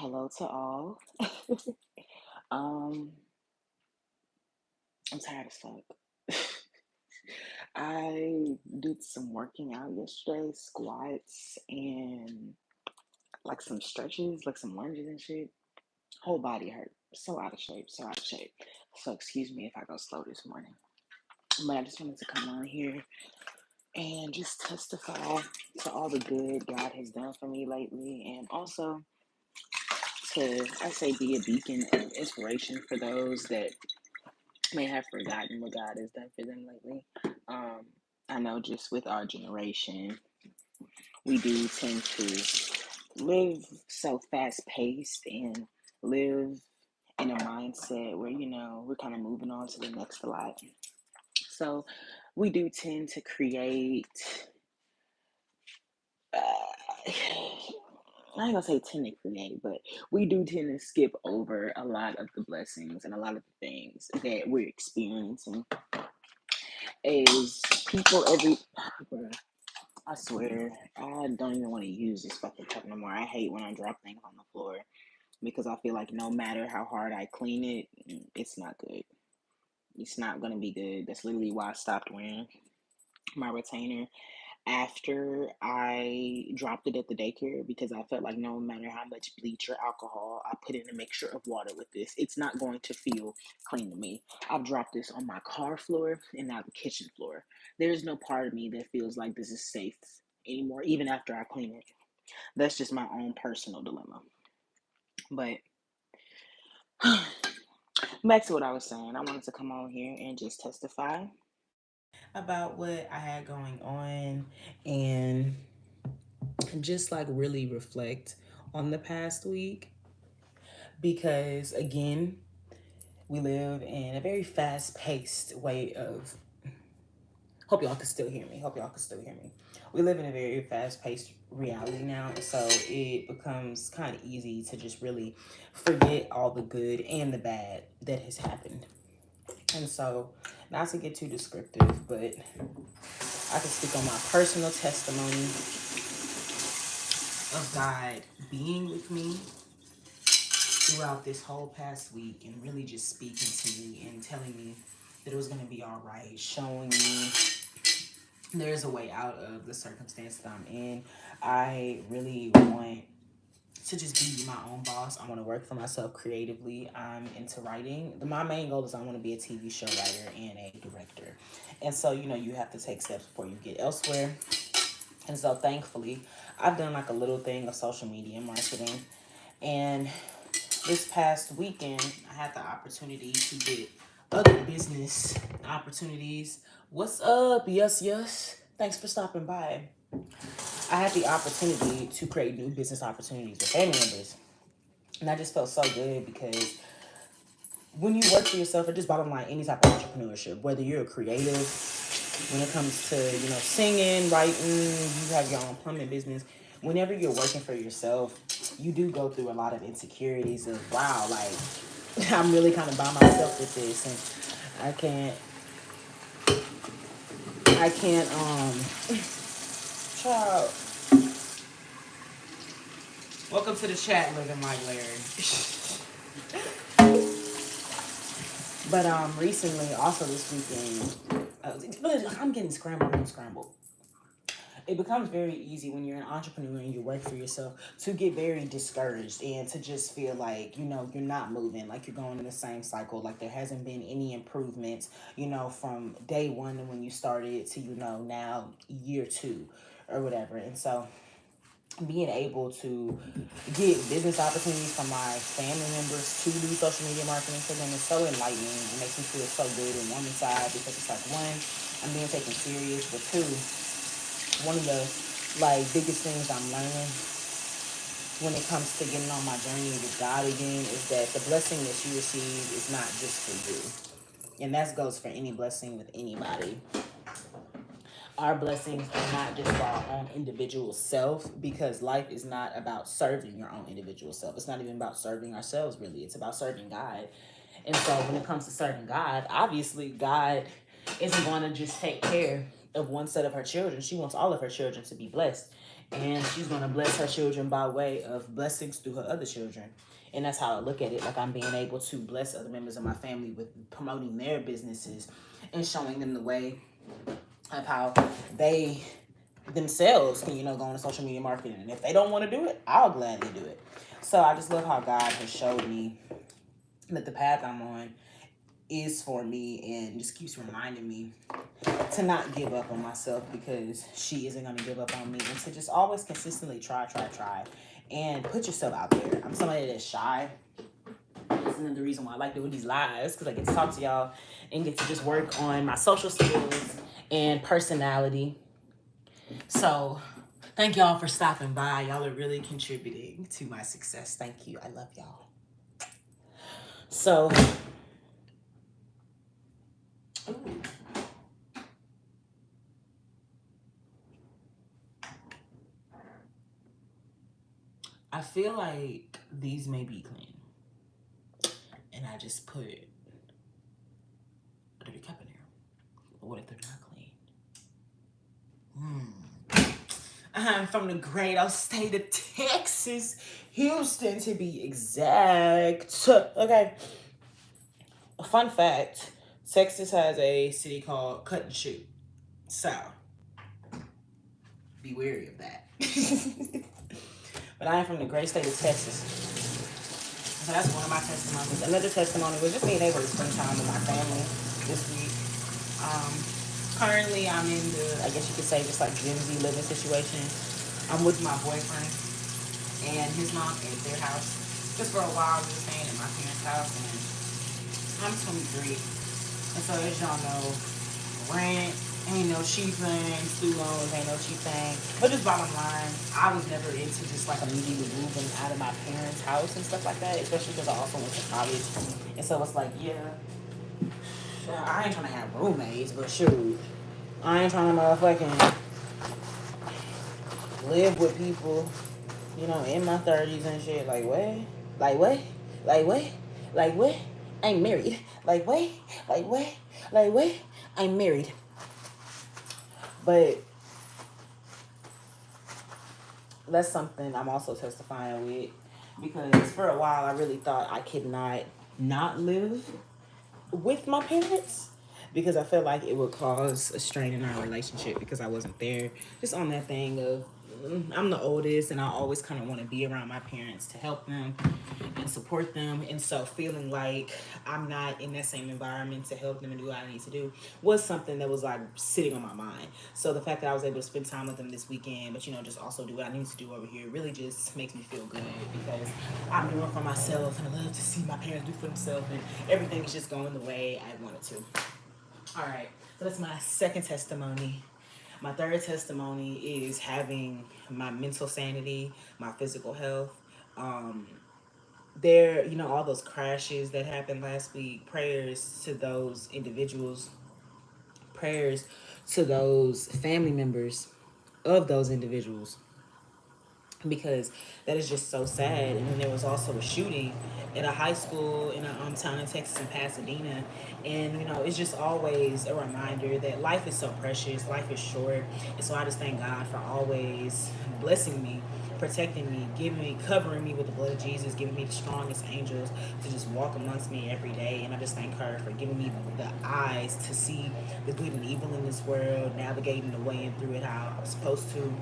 Hello to all. um, I'm tired as fuck. I did some working out yesterday, squats and like some stretches, like some lunges and shit. Whole body hurt. So out of shape, so out of shape. So excuse me if I go slow this morning. But I just wanted to come on here and just testify to all the good God has done for me lately, and also to, I say, be a beacon of inspiration for those that may have forgotten what God has done for them lately. Um, I know just with our generation, we do tend to live so fast paced and live in a mindset where, we're kind of moving on to the next a lot. So we do tend to create, I ain't gonna say tend to create, but we do tend to skip over a lot of the blessings and a lot of the things that we're experiencing is people every I swear I don't even want to use this fucking cup no more. I hate when I drop things on the floor because I feel like no matter how hard I clean it, it's not good. It's not gonna be good. That's literally why I stopped wearing my retainer after I dropped it at the daycare, because I felt like no matter how much bleach or alcohol I put in a mixture of water with this, it's not going to feel clean to me. I've dropped this on my car floor and now the kitchen floor. There's no part of me that feels like this is safe anymore, even after I clean it. That's just my own personal dilemma. But back to what I was saying, I wanted to come on here and just testify about what I had going on and just like really reflect on the past week, because again, we live in a very fast paced way of, hope y'all can still hear me, we live in a very fast paced reality now, so it becomes kind of easy to just really forget all the good and the bad that has happened. And so, not to get too descriptive, but I can speak on my personal testimony of God being with me throughout this whole past week and really just speaking to me and telling me that it was going to be all right, showing me there's a way out of the circumstance that I'm in. I really want to just be my own boss. I want to work for myself creatively. I'm into writing. My main goal is I want to be a TV show writer and a director. And so, you have to take steps before you get elsewhere. And so, thankfully, I've done like a little thing of social media marketing. And this past weekend, I had the opportunity to get other business opportunities. What's up? Yes, yes. Thanks for stopping by. I had the opportunity to create new business opportunities with family members. And I just felt so good because when you work for yourself, or just bottom line, any type of entrepreneurship, whether you're a creative, when it comes to, singing, writing, you have your own plumbing business, whenever you're working for yourself, you do go through a lot of insecurities of, wow, like, I'm really kind of by myself with this, and I can't, child, welcome to the chat, Living Like Larry. But recently, also this weekend, I'm getting scrambled. It becomes very easy when you're an entrepreneur and you work for yourself to get very discouraged and to just feel like, you're not moving, like you're going in the same cycle, like there hasn't been any improvements, from day one when you started to, now year two or whatever. And so being able to get business opportunities from my family members to do social media marketing for them is so enlightening. It makes me feel so good on one side because it's like, one, I'm being taken serious, but two, one of the biggest things I'm learning when it comes to getting on my journey with God again is that the blessing that you receive is not just for you. And that goes for any blessing with anybody. Our blessings are not just for our own individual self, because life is not about serving your own individual self. It's not even about serving ourselves, really. It's about serving God. And so when it comes to serving God, obviously God isn't going to just take care of one set of her children. She wants all of her children to be blessed. And she's going to bless her children by way of blessings through her other children. And that's how I look at it. Like, I'm being able to bless other members of my family with promoting their businesses and showing them the way of how they themselves can, go into social media marketing. And if they don't want to do it, I'll gladly do it. So I just love how God has showed me that the path I'm on is for me, and just keeps reminding me to not give up on myself, because she isn't going to give up on me, and to just always consistently try, and put yourself out there. I'm somebody that's shy. That's another reason why I like doing these lives, because I get to talk to y'all and get to just work on my social skills and personality. So thank y'all for stopping by. Y'all are really contributing to my success. Thank you. I love y'all. So, ooh. I feel like these may be clean. And I just put a dirty cup in there. But what if they're not clean? I'm from the great old state of Texas, Houston to be exact. Okay. A fun fact, Texas has a city called Cut and Shoot. So, be wary of that. But I am from the great state of Texas. So that's one of my testimonies. Another testimony was just being able to spend time with my family this week. Currently, I'm in the, I guess you could say, just like Gen Z living situation. I'm with my boyfriend and his mom at their house. Just for a while, we were staying at my parents' house, and I'm 23. And so, as y'all know, rent ain't no cheap thing, student loans ain't no cheap thing. But just bottom line, I was never into just like immediately moving out of my parents' house and stuff like that, especially because I also went to college. And so it's like, yeah, I ain't trying to have roommates, but shoot, I ain't trying to motherfucking live with people, in my 30s and shit. Like, what? Like, what? Like, what? Like, what? I'm married. Like, what? Like, what? Like, what? I'm married. But that's something I'm also testifying with, because for a while I really thought I could not live with my parents, because I felt like it would cause a strain in our relationship, because I wasn't there. Just on that thing of, I'm the oldest, and I always kind of want to be around my parents to help them and support them. And so feeling like I'm not in that same environment to help them and do what I need to do was something that was like sitting on my mind. So the fact that I was able to spend time with them this weekend, but just also do what I need to do over here, really just makes me feel good, because I'm doing for myself, and I love to see my parents do for themselves, and everything is just going the way I want it to. All right, so that's my second testimony. My third testimony is having my mental sanity, my physical health. Um, all those crashes that happened last week, prayers to those individuals, prayers to those family members of those individuals, because that is just so sad. And then there was also a shooting at a high school in a town in Texas, in Pasadena. And it's just always a reminder that life is so precious, life is short. And so I just thank God for always blessing me, protecting me, covering me with the blood of Jesus, giving me the strongest angels to just walk amongst me every day. And I just thank her for giving me the eyes to see the good and evil in this world, navigating the way and through it how I'm supposed to.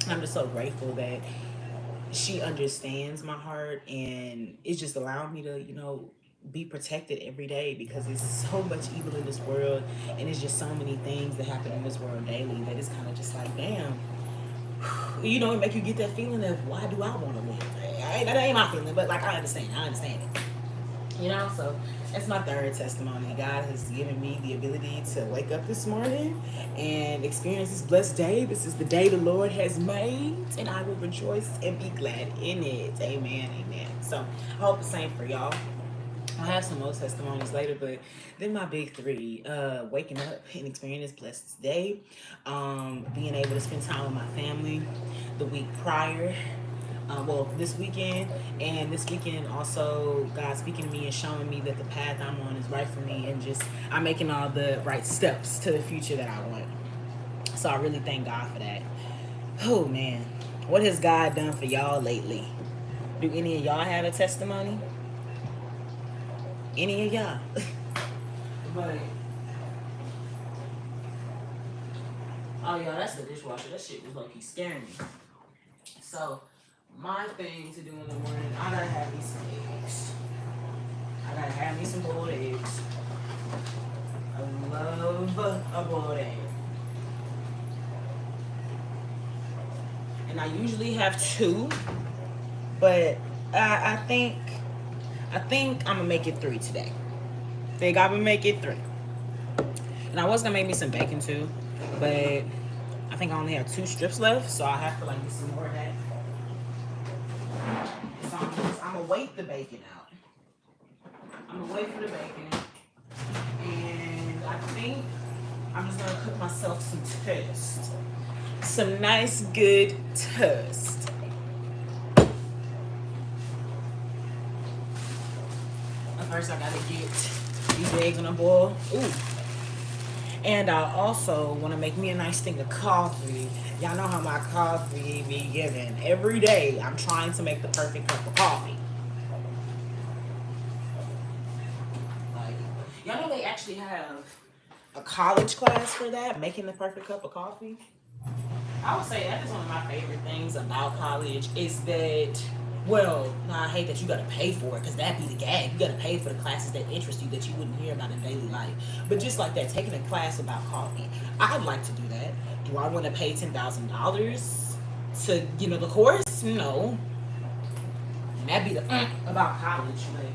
I'm just so grateful that she understands my heart, and it's just allowing me to, be protected every day, because there's so much evil in this world, and it's just so many things that happen in this world daily that it's kind of just like, damn, it make you get that feeling of, why do I want to live? That ain't my feeling, but like, I understand it. So that's my third testimony. God has given me the ability to wake up this morning and experience this blessed day. This is the day the Lord has made, and I will rejoice and be glad in it. Amen, amen. So I hope the same for y'all. I'll have some more testimonies later, but then my big three: waking up and experiencing this blessed day, being able to spend time with my family the week prior, this weekend, and this weekend also God speaking to me and showing me that the path I'm on is right for me, and just I'm making all the right steps to the future that I want. So I really thank God for that. Oh man, What has God done for y'all lately? Do any of y'all have a testimony? Any of y'all? But oh yeah, that's the dishwasher. That shit was low-key scaring me. So my thing to do in the morning, I gotta have me some eggs. I gotta have me some boiled eggs. I love a boiled egg. And I usually have two, but I think I'm gonna make it three today. Think I'm gonna make it three. And I was gonna make me some bacon too, but I think I only have two strips left, so I have to like get some more of that. So I'm gonna wait the bacon out. I'm gonna wait for the bacon, and I think I'm just gonna cook myself some toast, some nice good toast. But first, I gotta get these eggs on a boil. Ooh. And I also want to make me a nice thing of coffee. Y'all know how my coffee be given. Every day, I'm trying to make the perfect cup of coffee. Like, y'all know they actually have a college class for that, making the perfect cup of coffee. I would say that is one of my favorite things about college is that, well, I hate that you gotta pay for it because that'd be the gag. You gotta pay for the classes that interest you that you wouldn't hear about in daily life. But just like that, taking a class about coffee, I'd like to do that. Do I want to pay $10,000 to the course? No. And that'd be the about college, but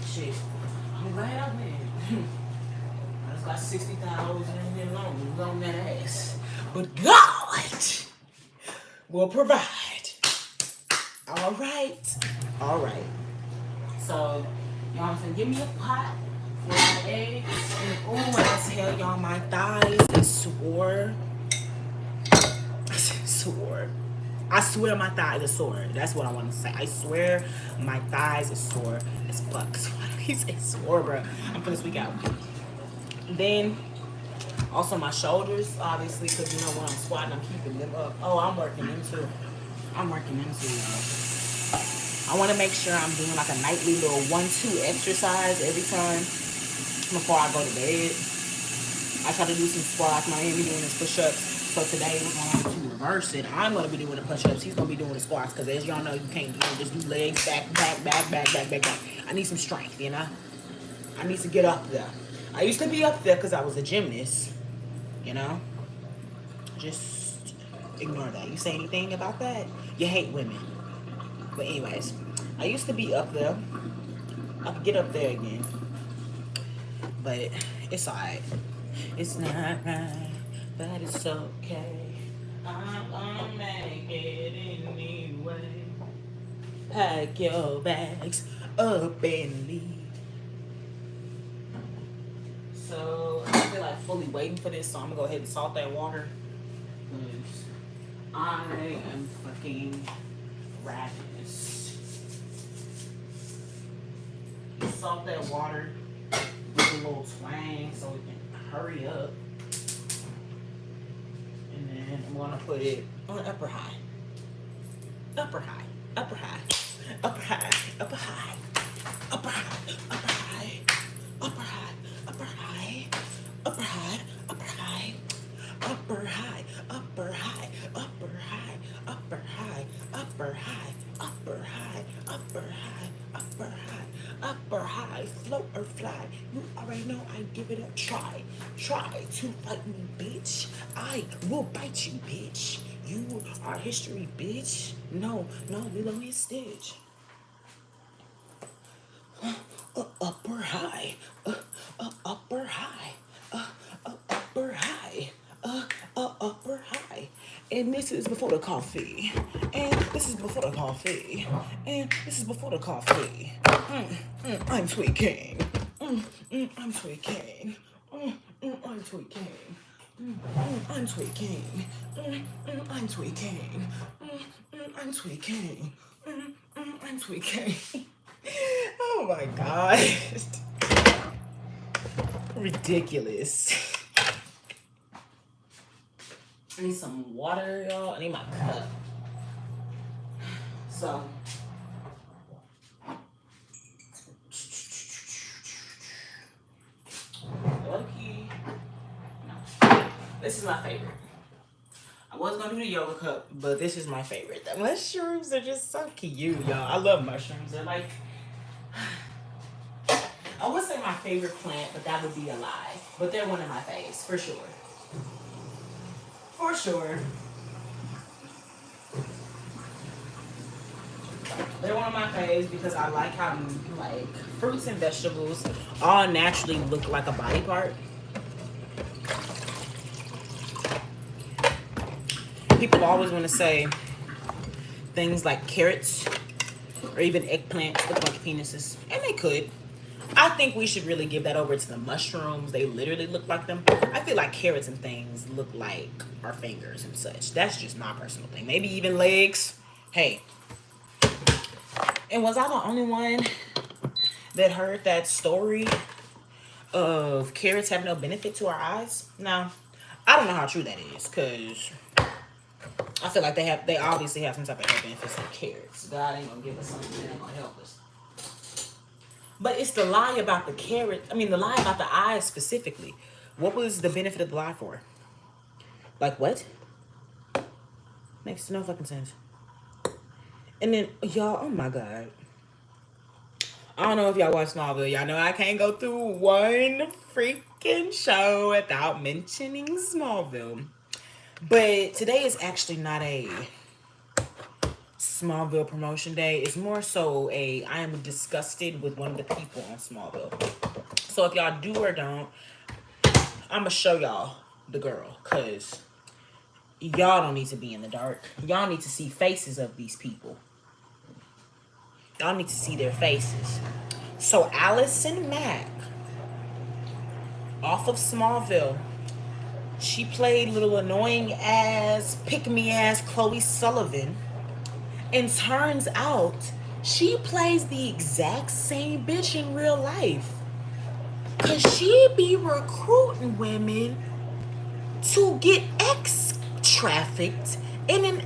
shit, I'm glad I went. I just got 60,000 in loans on that ass. But God will provide. All right. All right. So, y'all, I'm gonna give me a pot for my eggs. And oh, when I tell y'all my thighs is sore. Sore. I swear my thighs are sore. That's what I want to say. I swear my thighs are sore as fuck. Why do he say sore, bro? I'm putting this week out. Then also my shoulders, obviously, because when I'm squatting, I'm keeping them up. Oh, I'm working them too. I'm working them too, y'all. I want to make sure I'm doing like a nightly little 1-2 exercise every time before I go to bed. I try to do some squats. My man be doing his push-ups. So today we're going to reverse it. I'm going to be doing the push-ups. He's going to be doing the squats because as y'all know, you can't just do legs back, back, back, back, back, back, back. I need some strength, I need to get up there. I used to be up there because I was a gymnast, Just ignore that. You say anything about that? You hate women. But anyways, I used to be up there. I could get up there again. But it's alright. It's not right, but it's okay. I'm gonna make it anyway. Pack your bags up and leave. So I feel like fully waiting for this, so I'm gonna go ahead and salt that water. Because I am fucking ravenous. Salt that water with a little twang so it can hurry up. And then I'm gonna put it on upper high. Upper high. Upper high. Upper high. Upper high. Upper high. Upper high. Upper high. Upper high. Upper high. Upper high. Upper high. Upper high. Upper high. Upper high. Upper high. Upper high. Upper high. Upper high. Upper high, float or fly. You already know I give it a try. Try to fight me, bitch. I will bite you, bitch. You are history, bitch. No, Lilo and Stitch. Upper high. Upper high. Upper high. Upper high. And this is before the coffee. And this is before the coffee. And this is before the coffee. I'm Sweet King. I'm Sweet King. I'm Sweet King. I'm Sweet King. I'm Sweet King. I'm Sweet King. I'm Sweet King. Oh my God. Ridiculous. I need some water, y'all. I need my cup. So lucky. No. This is my favorite. I was gonna do the yoga cup, but this is my favorite. The mushrooms are just so cute, y'all. I love mushrooms. They're like, I would say my favorite plant, but that would be a lie. But they're one of my faves, for sure. For sure. They're one of my faves because I like how like fruits and vegetables all naturally look like a body part. People always want to say things like carrots or even eggplants look like penises, and they could. I think we should really give that over to the mushrooms. They literally look like them. I feel like carrots and things look like our fingers and such. That's just my personal thing. Maybe even legs. Hey. And was I the only one that heard that story of carrots have no benefit to our eyes? Now, I don't know how true that is, because I feel like they obviously have some type of health benefits to carrots. God ain't gonna give us something that ain't gonna help us. But it's the lie about the carrot. I mean, the lie about the eyes specifically. What was the benefit of the lie for? Like what? Makes no fucking sense. And then, y'all, oh my God. I don't know if y'all watch Smallville. Y'all know I can't go through one freaking show without mentioning Smallville. But today is actually not a Smallville promotion day. It's more so I am disgusted with one of the people on Smallville. So if y'all do or don't, I'm going to show y'all the girl, because y'all don't need to be in the dark. Y'all need to see faces of these people. Y'all need to see their faces. So Allison Mack, off of Smallville, she played little annoying ass, pick me ass Chloe Sullivan. And turns out she plays the exact same bitch in real life. Cause she be recruiting women to get trafficked in an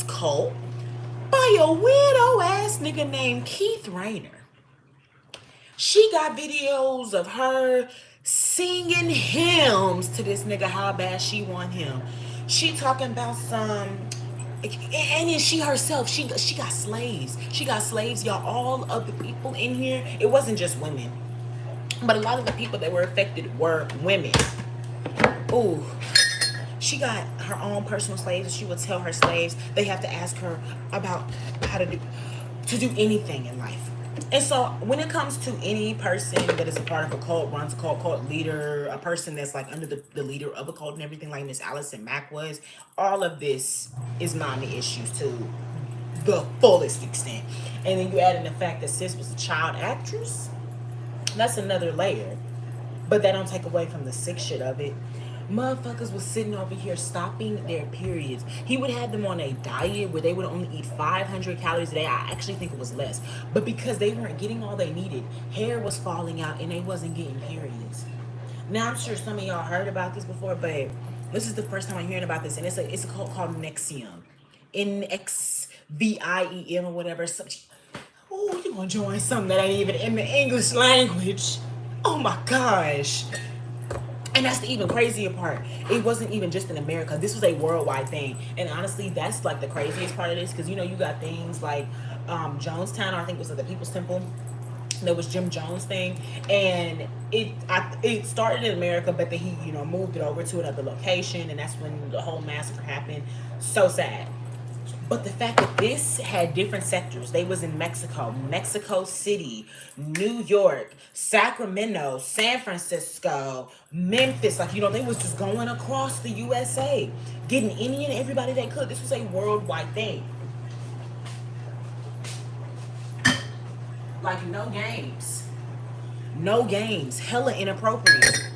cult by a weirdo ass nigga named Keith Rayner. She got videos of her singing hymns to this nigga how bad she want him. She talking about some, and then she herself, she got slaves. She got slaves, y'all. All of the people in here, it wasn't just women, but a lot of the people that were affected were women. Ooh. She got her own personal slaves, and she would tell her slaves they have to ask her about how to do anything in life. And so when it comes to any person that is a part of a cult, runs a cult leader, a person that's like under the leader of a cult and everything, like Miss Allison Mack was, all of this is mommy issues to the fullest extent. And then you add in the fact that sis was a child actress. That's another layer. But that don't take away from the sick shit of it. Motherfuckers was sitting over here stopping their periods. He would have them on a diet where they would only eat 500 calories a day. I actually think it was less. But because they weren't getting all they needed, hair was falling out and they wasn't getting periods. Now, I'm sure some of y'all heard about this before, but this is the first time I'm hearing about this. And it's a cult called Nxivm. Nxivm or whatever. Oh, you're going to join something that ain't even in the English language. Oh my gosh. And that's the even crazier part. It wasn't even just in America. This was a worldwide thing. And honestly, that's like the craziest part of this. Because, you know, you got things like Jonestown, I think it was at the People's Temple. There was Jim Jones thing. And it started in America, but then he, you know, moved it over to another location. And that's when the whole massacre happened. So sad. But the fact that this had different sectors, they was in Mexico, Mexico City, New York, Sacramento, San Francisco, Memphis, like, you know, they was just going across the USA, getting any and everybody they could. This was a worldwide thing. Like, no games. No games. Hella inappropriate.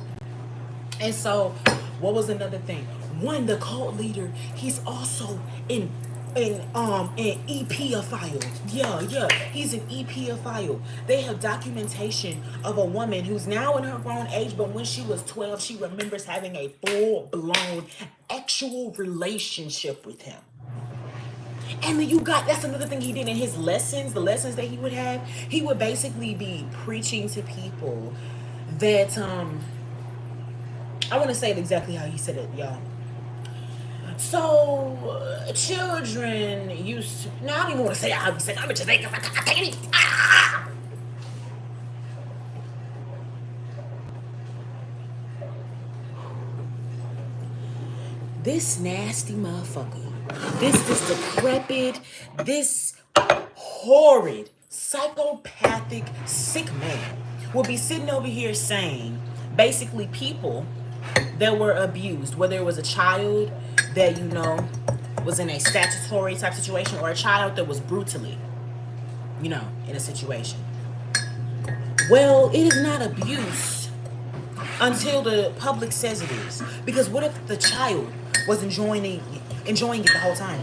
And so, what was another thing? One, the cult leader, he's also an EP-ophile. Yeah. He's an EP-ophile. They have documentation of a woman who's now in her grown age, but when she was 12, she remembers having a full-blown actual relationship with him. And then that's another thing he did in his lessons, the lessons that he would have. He would basically be preaching to people that, I want to say it exactly how he said it, y'all. So, children used to, no, I don't even want to say how he said it. I'm just saying, I can't even, this nasty motherfucker, this decrepit, this horrid, psychopathic, sick man will be sitting over here saying, basically, people that were abused, whether it was a child that, was in a statutory type situation, or a child that was brutally, in a situation. Well, it is not abuse until the public says it is. Because what if the child was enjoying it the whole time?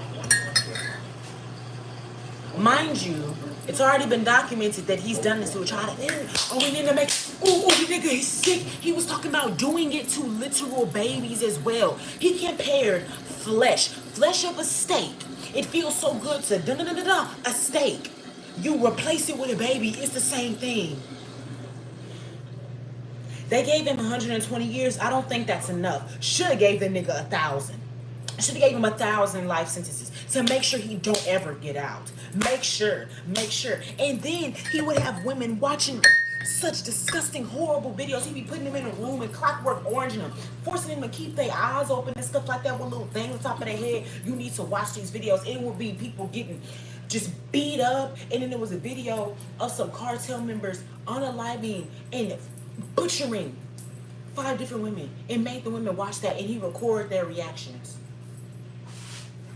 Mind you, it's already been documented that he's done this to a child. Oh, we need to make. The nigga, he's sick. He was talking about doing it to literal babies as well. He compared flesh of a steak. It feels so good to a steak. You replace it with a baby. It's the same thing. They gave him 120 years. I don't think that's enough. Should have gave the nigga 1,000. Should have gave him 1,000 life sentences to make sure he don't ever get out. Make sure. And then he would have women watching such disgusting, horrible videos. He'd be putting them in a room and Clockwork Oranging them, forcing them to keep their eyes open and stuff like that. One little thing on top of their head. You need to watch these videos. It would be people getting just beat up. And then there was a video of some cartel members unaliving and butchering 5 different women and made the women watch that, and he recorded their reactions.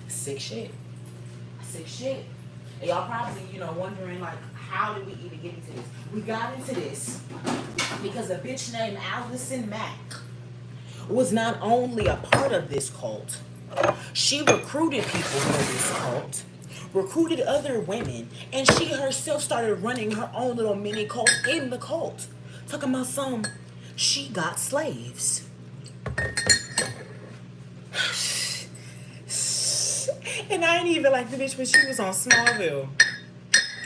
Sick shit. And y'all probably, wondering, like, how did we even get into this? We got into this because a bitch named Allison Mack was not only a part of this cult, she recruited people for this cult, recruited other women, and she herself started running her own little mini cult in the cult. Talking about she got slaves. And I ain't even like the bitch when she was on Smallville.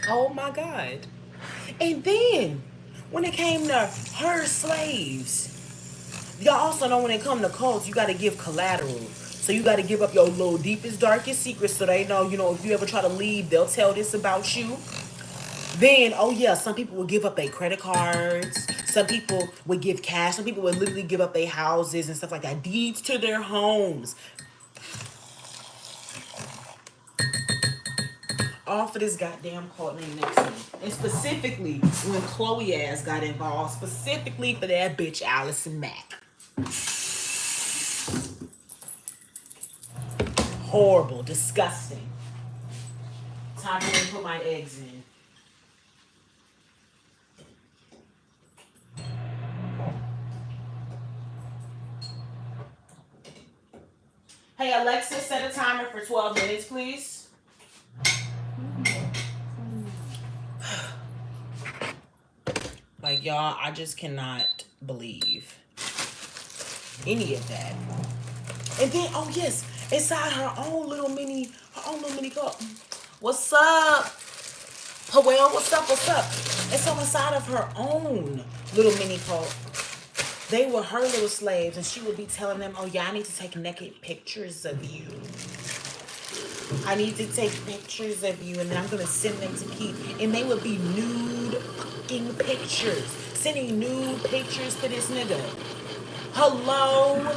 Oh my God. And then, when it came to her slaves, y'all also know when it come to cults, you gotta give collateral. So you gotta give up your little deepest, darkest secrets so they know, if you ever try to leave, they'll tell this about you. Then, oh yeah, some people would give up their credit cards. Some people would give cash. Some people would literally give up their houses and stuff like that. Deeds to their homes. All for this goddamn cult named Nxivm. And specifically, when Chloe ass got involved, specifically for that bitch Allison Mack. Horrible, disgusting. Time to put my eggs in. Hey Alexa, set a timer for 12 minutes, please. Like, y'all, I just cannot believe any of that. And then, oh yes, inside her own little mini cup. What's up? Well, what's up? And so inside of her own little mini cult, they were her little slaves, and she would be telling them, oh yeah, I need to take naked pictures of you. I need to take pictures of you, and then I'm going to send them to Keith. And they would be nude fucking pictures. Sending nude pictures to this nigga. Hello?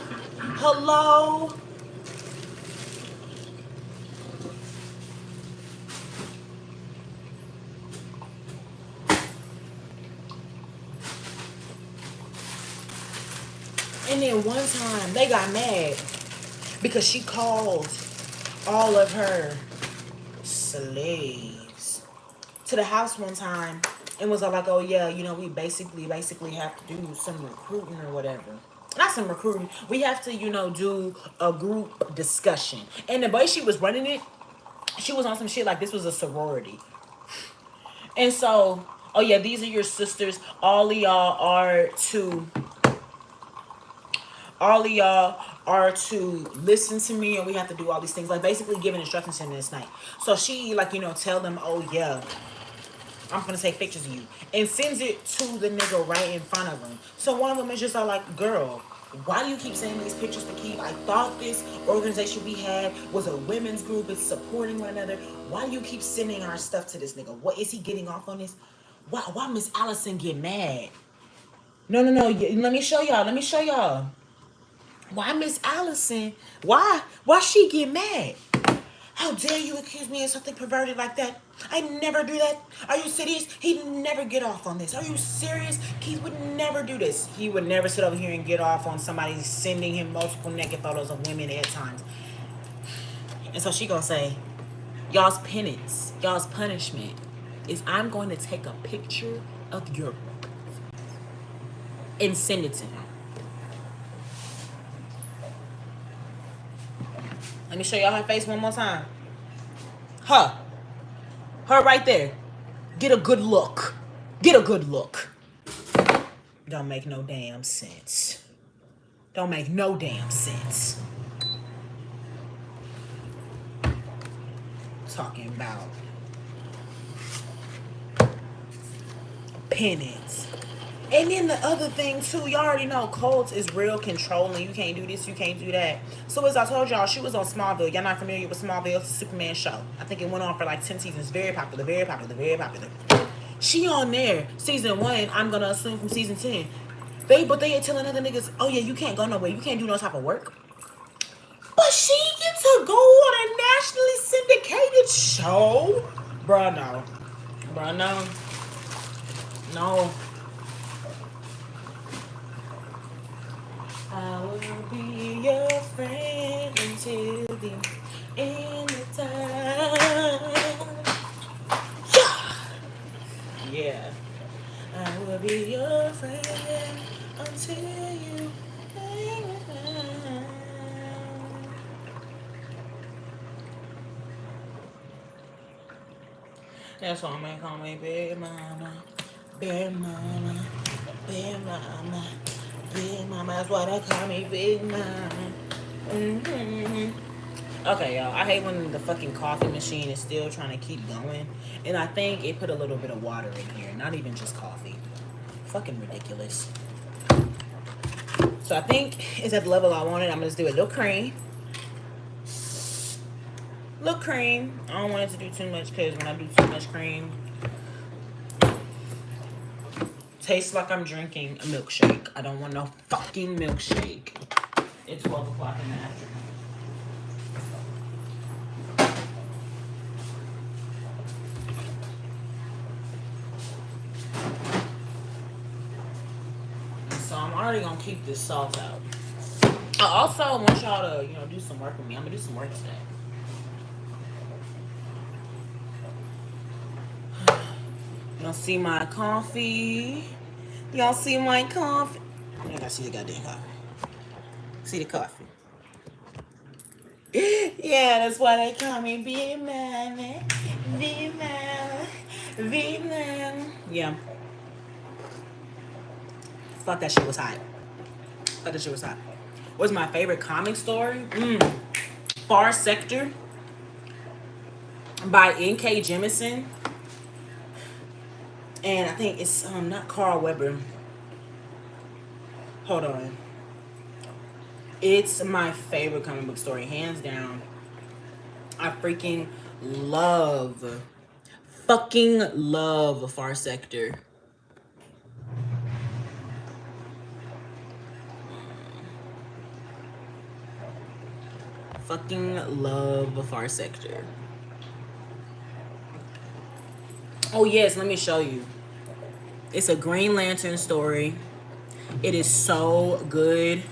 And then one time, they got mad because she called all of her slaves to the house one time and was all like, oh yeah, we basically have to do some recruiting or whatever. Not some recruiting. We have to, do a group discussion. And the way she was running it, she was on some shit like this was a sorority. And so, oh yeah, these are your sisters. All of y'all are to all of y'all are to listen to me, and we have to do all these things, like basically giving instructions to him this night. So she, like, tell them, oh yeah, I'm gonna take pictures of you, and sends it to the nigga right in front of him. So one of them is just all like, girl, why do you keep sending these pictures to Keith? I thought this organization we had was a women's group. It's supporting one another. Why do you keep sending our stuff to this nigga? What is he getting off on this? Why Miss Allison get mad? No, no, no. Let me show y'all. Let me show y'all. Why Miss Allison? Why she get mad? How dare you accuse me of something perverted like that? I never do that. Are you serious? He'd never get off on this. Are you serious? Keith would never do this. He would never sit over here and get off on somebody sending him multiple naked photos of women at times. And so she gonna say, y'all's penance, y'all's punishment is I'm going to take a picture of your and send it to him. Let me show y'all her face one more time. Her right there. Get a good look. Get a good look. Don't make no damn sense. Don't make no damn sense. Talking about penance. And then the other thing too, y'all already know cults is real controlling. You can't do this, you can't do that. So as I told y'all, she was on Smallville. Y'all not familiar with Smallville? It's a Superman show. I think it went on for like 10 seasons. Very popular, very popular, very popular. She on there, season 1, I'm gonna assume from season 10. But they ain't telling other niggas, oh yeah, you can't go nowhere. You can't do no type of work. But she gets to go on a nationally syndicated show? Bruh, no. Bruh, no. No. I will be your friend until the end of time. Yeah. Yeah. I will be your friend until you end of time. That's why they call me Big Mama. Big Mama. Big Mama. Big Mama. That's why they call me Big Mama. Okay, y'all. I hate when the fucking coffee machine is still trying to keep going. And I think it put a little bit of water in here. Not even just coffee. Fucking ridiculous. So I think it's at the level I wanted. I'm going to just do a little cream. Little cream. I don't want it to do too much because when I do too much cream, tastes like I'm drinking a milkshake. I don't want no fucking milkshake. It's 12 o'clock in the afternoon. So I'm already gonna keep this salt out. I also want y'all to, do some work with me. I'm gonna do some work today. Y'all see my coffee? Y'all see my coffee? You gotta see the goddamn coffee. See the coffee. Yeah, that's why they call me Big Mama. Big Mama. Big Mama. Yeah. Fuck, that shit was hot. Fuck, that shit was hot. What's my favorite comic story? Far Sector by N.K. Jemisin. And I think it's not Carl Weber. Hold on. It's my favorite comic book story, hands down. I freaking love Far Sector. Fucking love Far Sector. Oh yes, let me show you. It's a Green Lantern story. It is so good.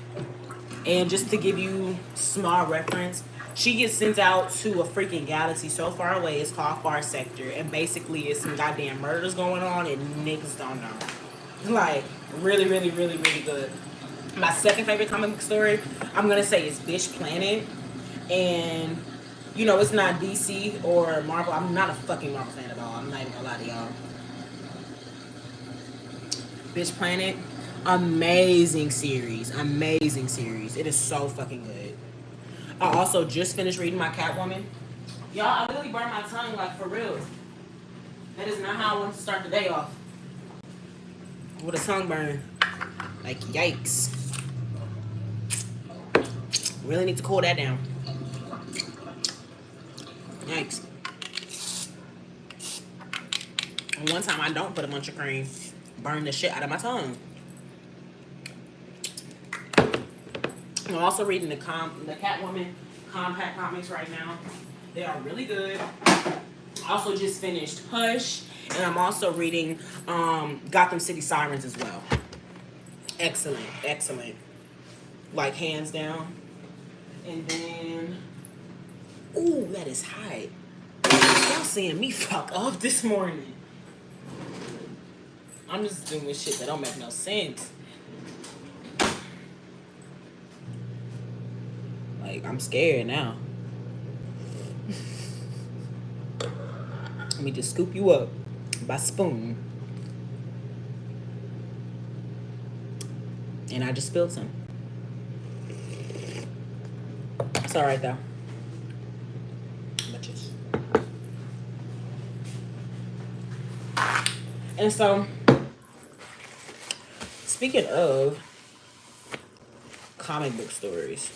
And just to give you small reference, she gets sent out to a freaking galaxy so far away. It's called Far Sector. And basically it's some goddamn murders going on and niggas don't know. Like, really, really, really, really good. My second favorite comic book story, I'm going to say, is Bitch Planet. And, it's not DC or Marvel. I'm not a fucking Marvel fan at all. I'm not even going to lie to y'all. Bitch Planet. Amazing series. Amazing series. It is so fucking good. I also just finished reading my Catwoman. Y'all, I literally burned my tongue, like, for real. That is not how I want to start the day off. With a tongue burn. Like, yikes. Really need to cool that down. Yikes. And one time I don't put a bunch of cream. Burn the shit out of my tongue. I'm also reading the Catwoman compact comics right now. They are really good. I also just finished Hush, and I'm also reading Gotham City Sirens as well. Excellent, excellent. Like, hands down. And then, ooh, that is hot. Y'all seeing me fuck off this morning. I'm just doing shit that don't make no sense. Like, I'm scared now. Let me just scoop you up by spoon. And I just spilled some. It's alright though. Bitches. And so, speaking of comic book stories,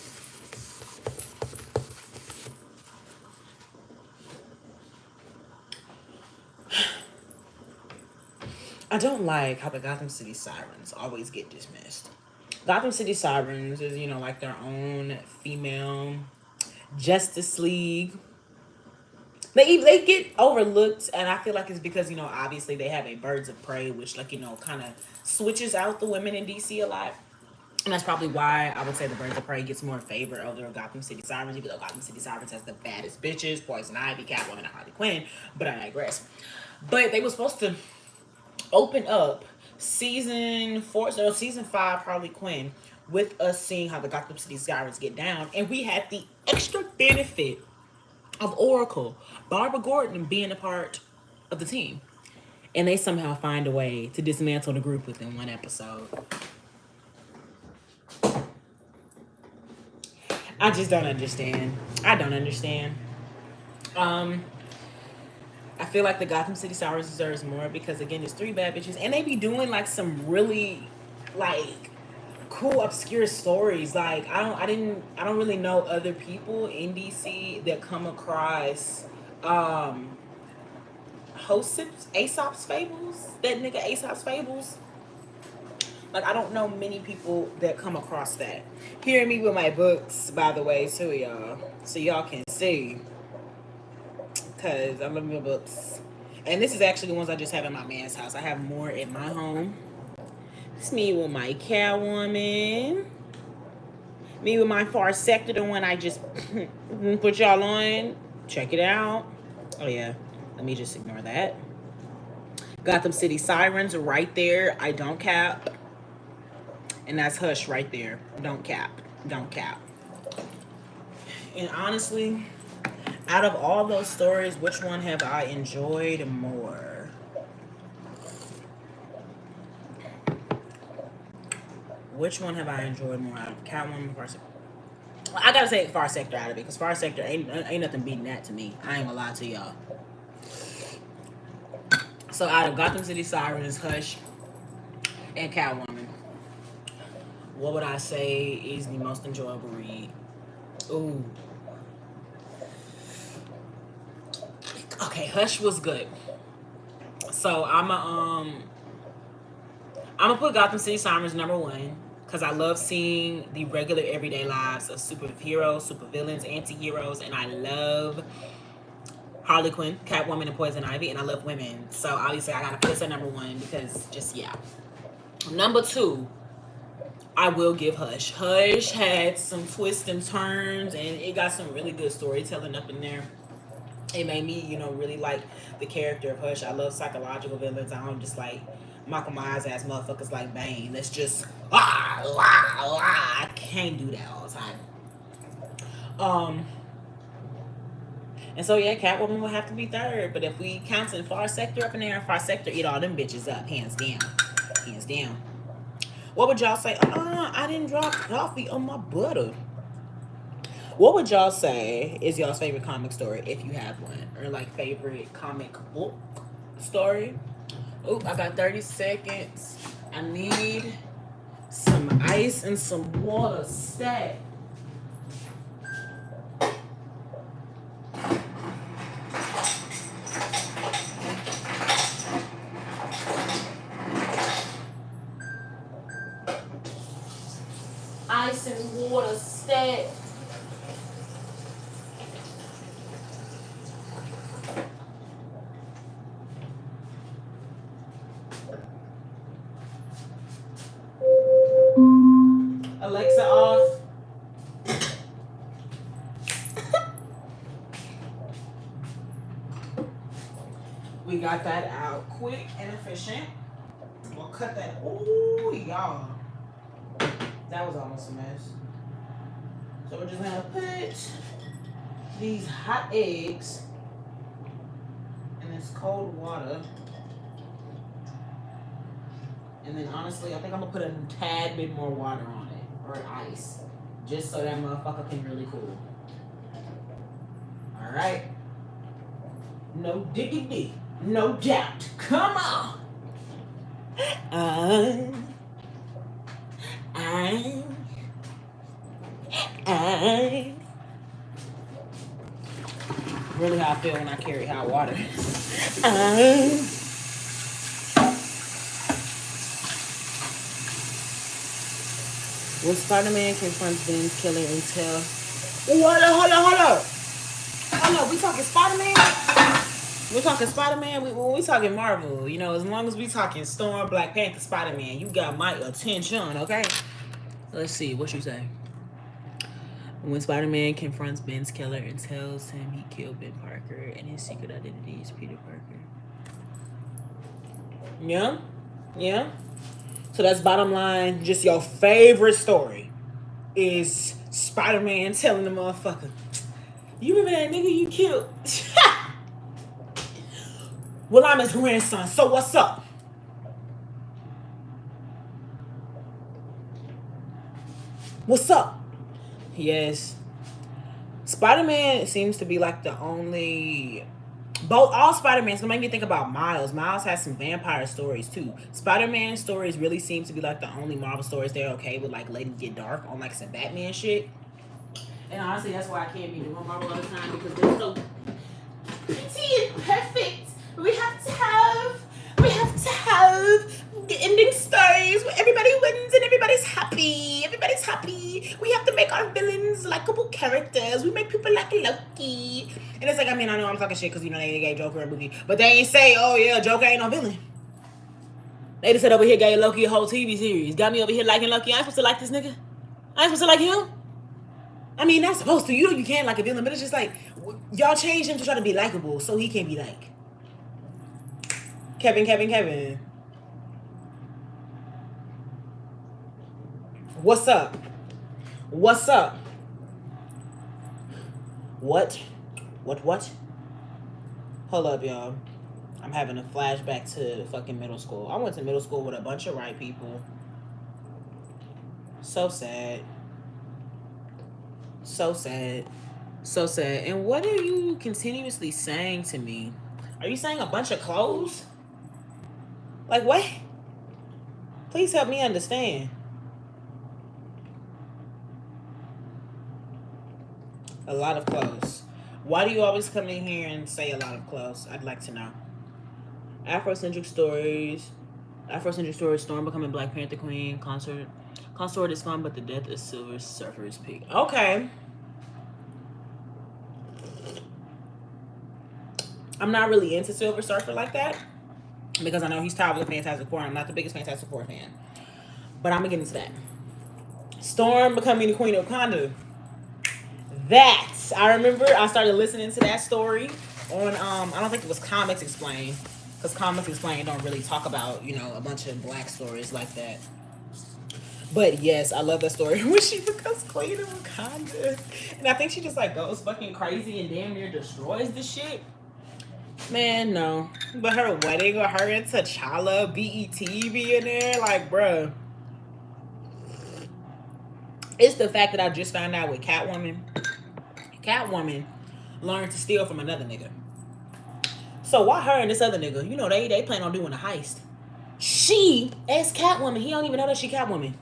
I don't like how the Gotham City Sirens always get dismissed. Gotham City Sirens is, you know, like their own female Justice League. They get overlooked, and I feel like it's because, you know, obviously they have a Birds of Prey, which, like, you know, kind of switches out the women in DC a lot. And that's probably why I would say the Birds of Prey gets more favor over Gotham City Sirens, even though Gotham City Sirens has the baddest bitches, Poison Ivy, Catwoman, and Harley Quinn. But I digress. But they were supposed to open up season 5 Harley Quinn with us seeing how the Gotham City Sirens get down, and we had the extra benefit of Oracle, Barbara Gordon, being a part of the team. And they somehow find a way to dismantle the group within one episode. I just don't understand. I don't understand. I feel like the Gotham City Sirens deserves more because, again, it's 3 bad bitches, and they be doing like some really like cool obscure stories. Like, I don't really know other people in DC that come across Aesop's Fables. That nigga Aesop's Fables. Like, I don't know many people that come across that. Hear me with my books, by the way, too, y'all, so y'all can see. Because I love my books. And this is actually the ones I just have in my man's house. I have more at my home. It's me with my Catwoman. Me with my Far Sector, the one I just put y'all on. Check it out. Oh, yeah. Let me just ignore that. Gotham City Sirens right there. I don't cap. And that's Hush right there. Don't cap. Don't cap. And honestly, out of all those stories, which one have I enjoyed more? Which one have I enjoyed more out of Catwoman, Far Sector? I gotta take Far Sector out of it, because Far Sector ain't nothing beating that to me. I ain't gonna lie to y'all. So out of Gotham City Sirens, Hush, and Catwoman, what would I say is the most enjoyable read? Ooh. Okay, Hush was good. So I'm gonna put Gotham City Sirens #1 because I love seeing the regular everyday lives of superheroes, supervillains, anti-heroes, and I love Harley Quinn, Catwoman, and Poison Ivy, and I love women. So obviously I gotta put this at #1 because just, yeah. #2, I will give Hush. Hush had some twists and turns, and it got some really good storytelling up in there. It made me, you know, really like the character of Hush. I love psychological villains. I don't just like Michael Myers ass motherfuckers like Bane. Let's just I can't do that all the time. And so yeah, Catwoman will have to be 3rd. But if we counting Far Sector up in there, Far Sector eat all them bitches up, hands down, hands down. What would y'all say? I didn't drop coffee on my butter. What would y'all say is y'all's favorite comic story if you have one? Or like favorite comic book story? Oh, I got 30 seconds. I need some ice and some water stat. Ice and water stat. Alexa off. We got that out quick and efficient. We'll cut that. Ooh, y'all. That was almost a mess. So we're just gonna put these hot eggs in this cold water. And then honestly, I think I'm gonna put a tad bit more water on it, or ice, just so that motherfucker can really cool. All right. No diggity, no doubt. Come on. I really how I feel when I carry hot water. When Spider-Man confronts Ben's killer and tell, hold up, we talking Spider-Man? We're talking Spider-Man. We talking Marvel. You know, as long as we talking Storm, Black Panther, Spider-Man, you got my attention, okay? Let's see, what you say? When Spider-Man confronts Ben's killer and tells him he killed Ben Parker and his secret identity is Peter Parker. Yeah. So that's bottom line. Just your favorite story is Spider-Man telling the motherfucker, you remember that nigga you killed? Well, I'm his grandson, so what's up? What's up? Yes. Spider-Man seems to be like the only... all Spider-Man's gonna make me think about Miles. Miles has some vampire stories too. Spider-Man stories really seem to be like the only Marvel stories they're okay with, like letting get dark on like some Batman shit. And honestly, that's why I can't be doing Marvel all the time, because they're so pretty and perfect. We have to have the ending stories where everybody wins and everybody's happy. We have to make our villains likable characters. We make people like Loki. And it's like, I mean, I know I'm talking shit because, you know, they gave Joker a movie. But they ain't say, oh, yeah, Joker ain't no villain. They just said over here gave Loki a whole TV series. Got me over here liking Loki. I ain't supposed to like this nigga. I ain't supposed to like him. I mean, not supposed to. You know you can't like a villain. But it's just like, y'all changed him to try to be likable so he can be like Kevin. What's up? What? Hold up, y'all. I'm having a flashback to fucking middle school. I went to middle school with a bunch of white people. So sad. And what are you continuously saying to me? Are you saying a bunch of clothes? Like what? Please help me understand. A lot of clothes. Why do you always come in here and say a lot of clothes? I'd like to know. Afrocentric stories, Storm becoming Black Panther Queen, Consort is fun, but the death of Silver Surfer is peak. Okay. I'm not really into Silver Surfer like that, because I know he's tied with the Fantastic Four. I'm not the biggest Fantastic Four fan, but I'm gonna get into that. Storm becoming the Queen of Wakanda. That I remember. I started listening to that story on I don't think it was Comics Explained, because Comics Explained don't really talk about, you know, a bunch of black stories like that. But yes, I love that story when she becomes Queen of Wakanda, and I think she just like goes fucking crazy and damn near destroys the shit. Man, no. But her wedding with her and T'Challa, BET being there, like, bruh. It's the fact that I just found out with Catwoman. Catwoman learned to steal from another nigga. So why her and this other nigga, you know, they plan on doing a heist. She, as Catwoman, he don't even know that she Catwoman.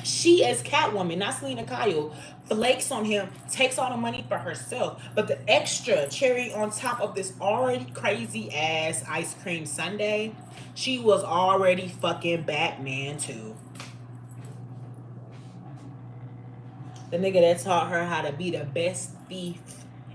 She, as Catwoman, not Selena Kyle, flakes on him, takes all the money for herself. But the extra cherry on top of this already crazy ass ice cream sundae, she was already fucking Batman too. The nigga that taught her how to be the best thief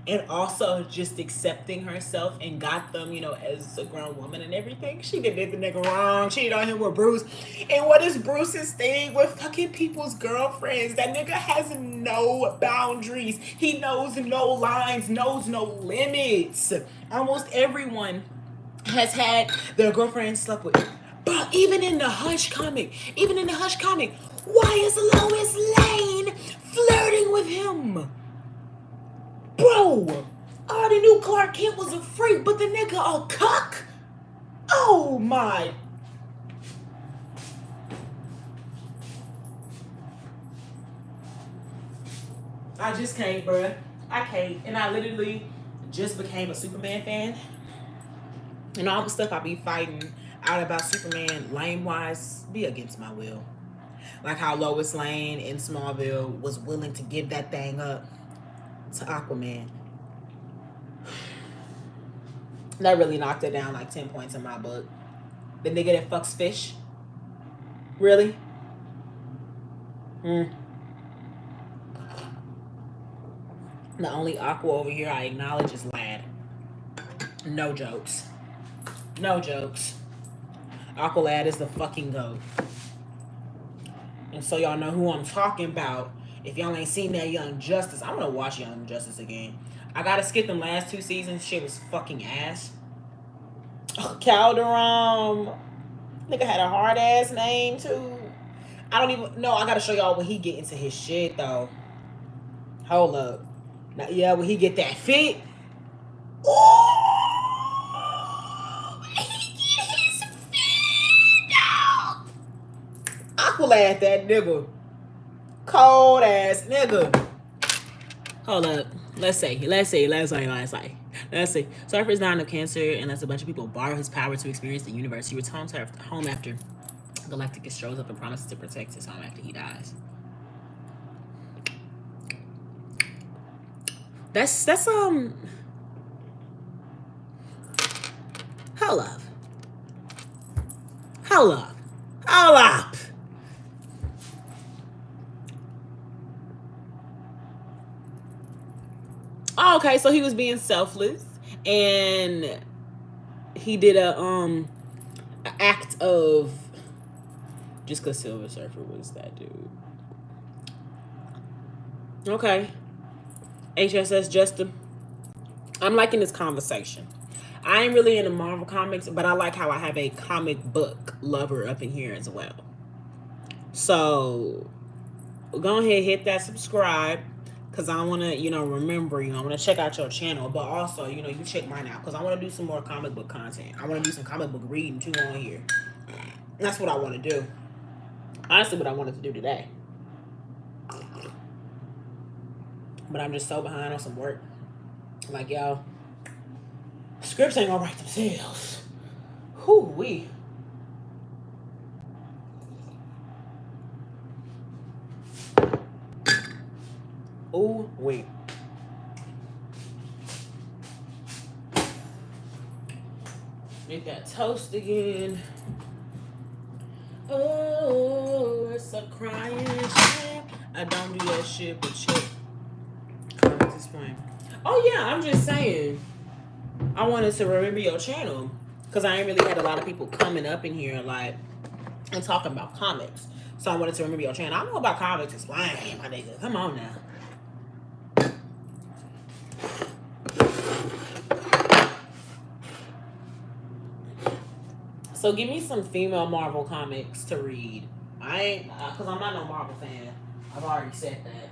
and also just accepting herself and got them, you know, as a grown woman and everything. She did the nigga wrong. Cheated on him with Bruce. And what is Bruce's thing with fucking people's girlfriends? That nigga has no boundaries. He knows no lines, knows no limits. Almost everyone has had their girlfriend slept with. But even in the Hush comic, why is Lois Lane flirting with him? Bro, I already knew Clark Kent was a freak, but the nigga a cuck? Oh my. I just can't, bruh. I can't. And I literally just became a Superman fan. And all the stuff I be fighting out about Superman, lane-wise, be against my will. Like how Lois Lane in Smallville was willing to give that thing up to Aquaman. That really knocked it down like 10 points in my book. The nigga that fucks fish? Really? The only Aqua over here I acknowledge is Lad. No jokes. No jokes. Aqualad is the fucking GOAT. And so y'all know who I'm talking about. If y'all ain't seen that Young Justice, I'm gonna watch Young Justice again. I gotta skip them last 2 seasons. Shit was fucking ass. Oh, Calderon. Nigga had a hard ass name too. I don't even know. I gotta show y'all when he get into his shit though. Hold up. Now, yeah, when he get that fit. Oh, he get his fit dog. Aqualad that nigga. Cold ass nigga. Hold up. Let's see. Surfer's dying of cancer and lets a bunch of people borrow his power to experience the universe. He returns home after Galacticus shows up and promises to protect his home after he dies. That's hold up. Oh, okay, so he was being selfless and he did a act of just because Silver Surfer was that dude. Okay. HSS Justin. I'm liking this conversation. I ain't really into Marvel comics, but I like how I have a comic book lover up in here as well. So go ahead, hit that subscribe. Because I want to, remember, I want to check out your channel. But also, you check mine out. Because I want to do some more comic book content. I want to do some comic book reading, too, on here. That's what I want to do. Honestly, what I wanted to do today. But I'm just so behind on some work. Like, y'all, scripts ain't going to write themselves. Whoo-wee. Ooh, wait. Make that toast again. Oh, it's a crying shit. I don't do that shit, but shit. At this point. Oh, yeah, I'm just saying. I wanted to remember your channel. Because I ain't really had a lot of people coming up in here, like, and talking about comics. So I wanted to remember your channel. I know about comics. It's lame, my nigga. Come on now. So give me some female Marvel comics to read. I ain't, because I'm not no Marvel fan. I've already said that.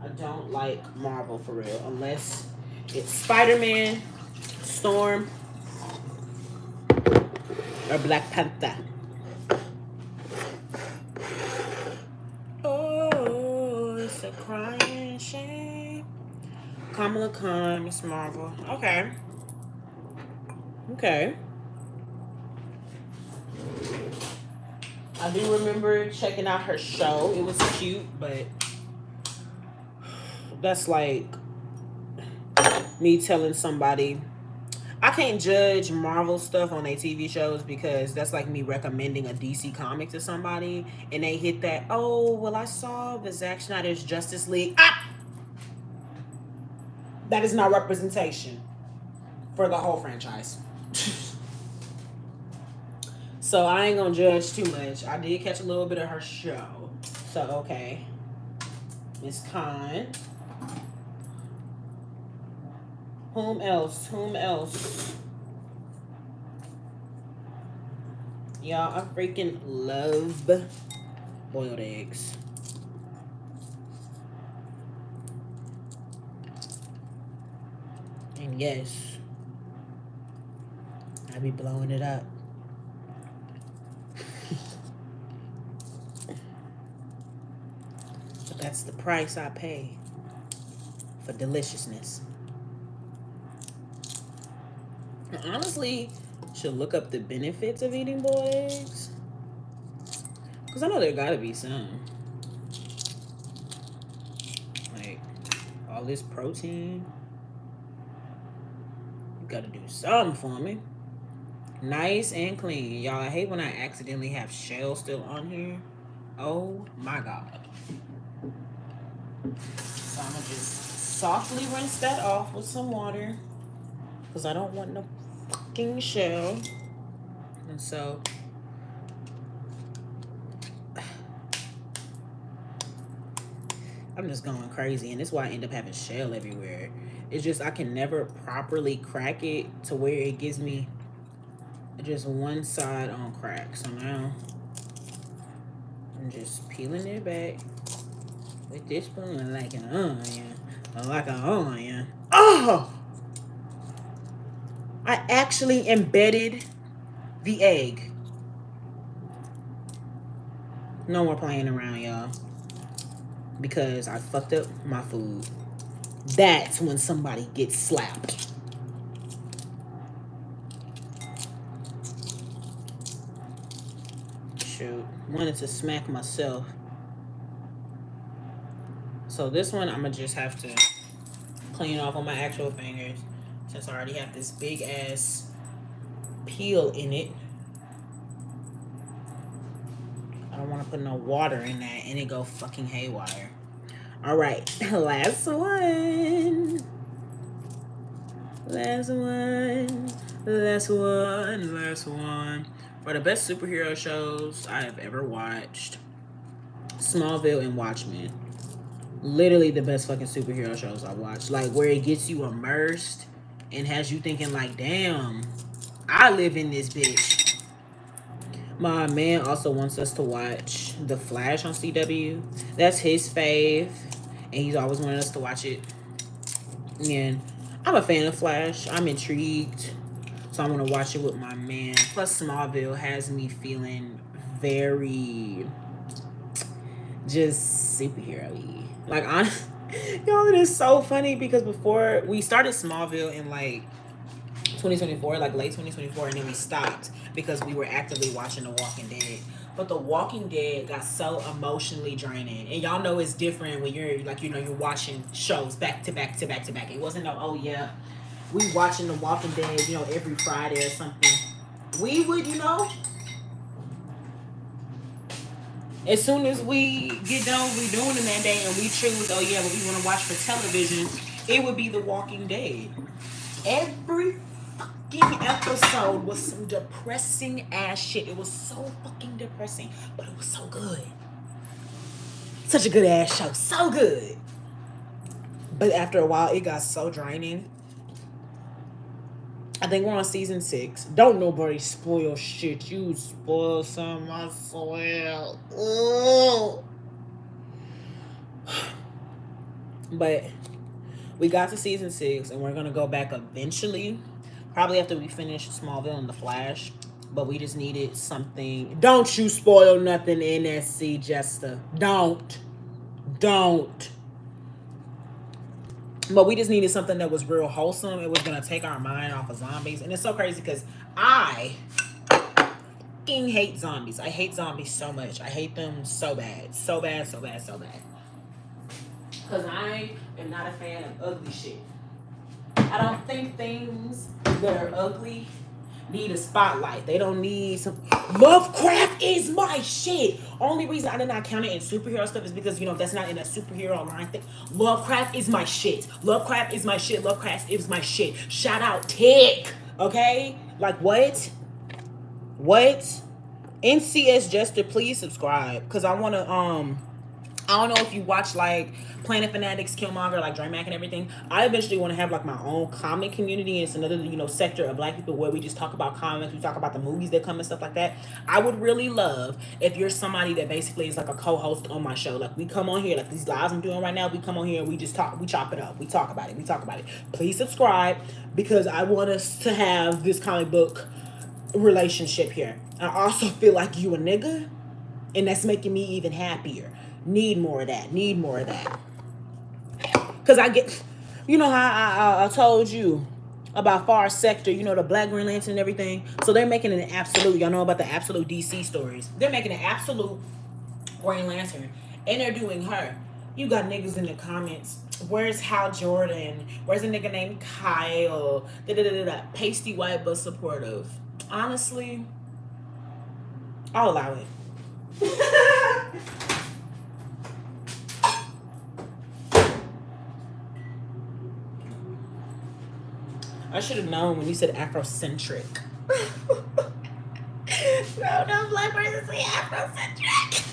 I don't like Marvel for real. Unless it's Spider-Man, Storm, or Black Panther. crying shame. Kamala Khan, Miss Marvel. Okay. Okay. I do remember checking out her show. It was cute, but that's like me telling somebody I can't judge Marvel stuff on their TV shows because that's like me recommending a DC comic to somebody and they hit that, oh, well, I saw the Zack Snyder's Justice League. That is not representation for the whole franchise. So I ain't gonna judge too much. I did catch a little bit of her show. So, okay. Miss Khan. Whom else? Y'all, I freaking love boiled eggs. And yes, I be blowing it up. But that's the price I pay for deliciousness. I honestly should look up the benefits of eating boiled eggs. Because I know there gotta be some. Like, all this protein. You gotta do something for me. Nice and clean. Y'all, I hate when I accidentally have shell still on here. Oh my God. So I'm gonna just softly rinse that off with some water. Because I don't want no fucking shell. And so I'm just going crazy, and that's why I end up having shell everywhere. It's just I can never properly crack it to where it gives me just one side on crack. So now I'm just peeling it back with this spoon like an onion. Like an onion. Oh! I actually embedded the egg. No more playing around, y'all. Because I fucked up my food. That's when somebody gets slapped. Shoot. Wanted to smack myself. So this one, I'm going to just have to clean off on my actual fingers. Since I already have this big ass peel in it. I don't want to put no water in that and it go fucking haywire. All right, last one. For the best superhero shows I have ever watched, Smallville and Watchmen. Literally the best fucking superhero shows I watched. Like, where it gets you immersed and has you thinking like, damn, I live in this bitch. My man also wants us to watch The Flash on CW. That's his fave. And he's always wanted us to watch it. And I'm a fan of Flash. I'm intrigued. So I want to watch it with my man. Plus, Smallville has me feeling very just superhero-y. Like, honestly, y'all, it is so funny because before we started Smallville in like 2024, like late 2024, and then we stopped because we were actively watching The Walking Dead. But The Walking Dead got so emotionally draining. And y'all know it's different when you're like, you know, you're watching shows back to back to back to back. It wasn't no, oh yeah, we watching The Walking Dead, you know, every Friday or something. We would, you know, as soon as we get done redoing that day and we choose, oh yeah, what we want to watch for television, it would be The Walking Dead. Every fucking episode was some depressing ass shit. It was so fucking depressing, but it was so good. Such a good ass show, so good. But after a while, it got so draining. I think we're on season 6. Don't nobody spoil shit. You spoil some, I swear. Ooh. But we got to season 6, and we're gonna go back eventually. Probably after we finish Smallville and The Flash. But we just needed something. Don't you spoil nothing, NSC Jester. Don't. But we just needed something that was real wholesome. It was gonna take our mind off of zombies. And it's so crazy because I fucking hate zombies. I hate zombies so much. I hate them so bad. So bad, so bad, so bad. Because I am not a fan of ugly shit. I don't think things that are ugly need a spotlight. They don't need some. Lovecraft is my shit. Only reason I did not count it in superhero stuff is because, you know, that's not in a superhero line thing. Lovecraft is my shit. Lovecraft is my shit. Lovecraft is my shit. Shout out Tick. Okay? Like, what? What? NCS Jester, please subscribe. Because I don't know if you watch like Planet Fanatics, Killmonger, like Dramac and everything. I eventually want to have like my own comic community. And it's another, you know, sector of black people where we just talk about comics. We talk about the movies that come and stuff like that. I would really love if you're somebody that basically is like a co-host on my show. Like we come on here, like these lives I'm doing right now, we come on here and we just talk, we chop it up. We talk about it. We talk about it. Please subscribe because I want us to have this comic book relationship here. I also feel like you a nigga and that's making me even happier. Need more of that. Need more of that. Because I get, you know how I told you about Far Sector, you know, the Black Green Lantern and everything. So they're making an absolute, y'all know about the absolute DC stories. They're making an absolute Green Lantern. And they're doing her. You got niggas in the comments. Where's Hal Jordan? Where's a nigga named Kyle? Pasty white but supportive. Honestly, I'll allow it. I should have known when you said Afrocentric. No black person say Afrocentric.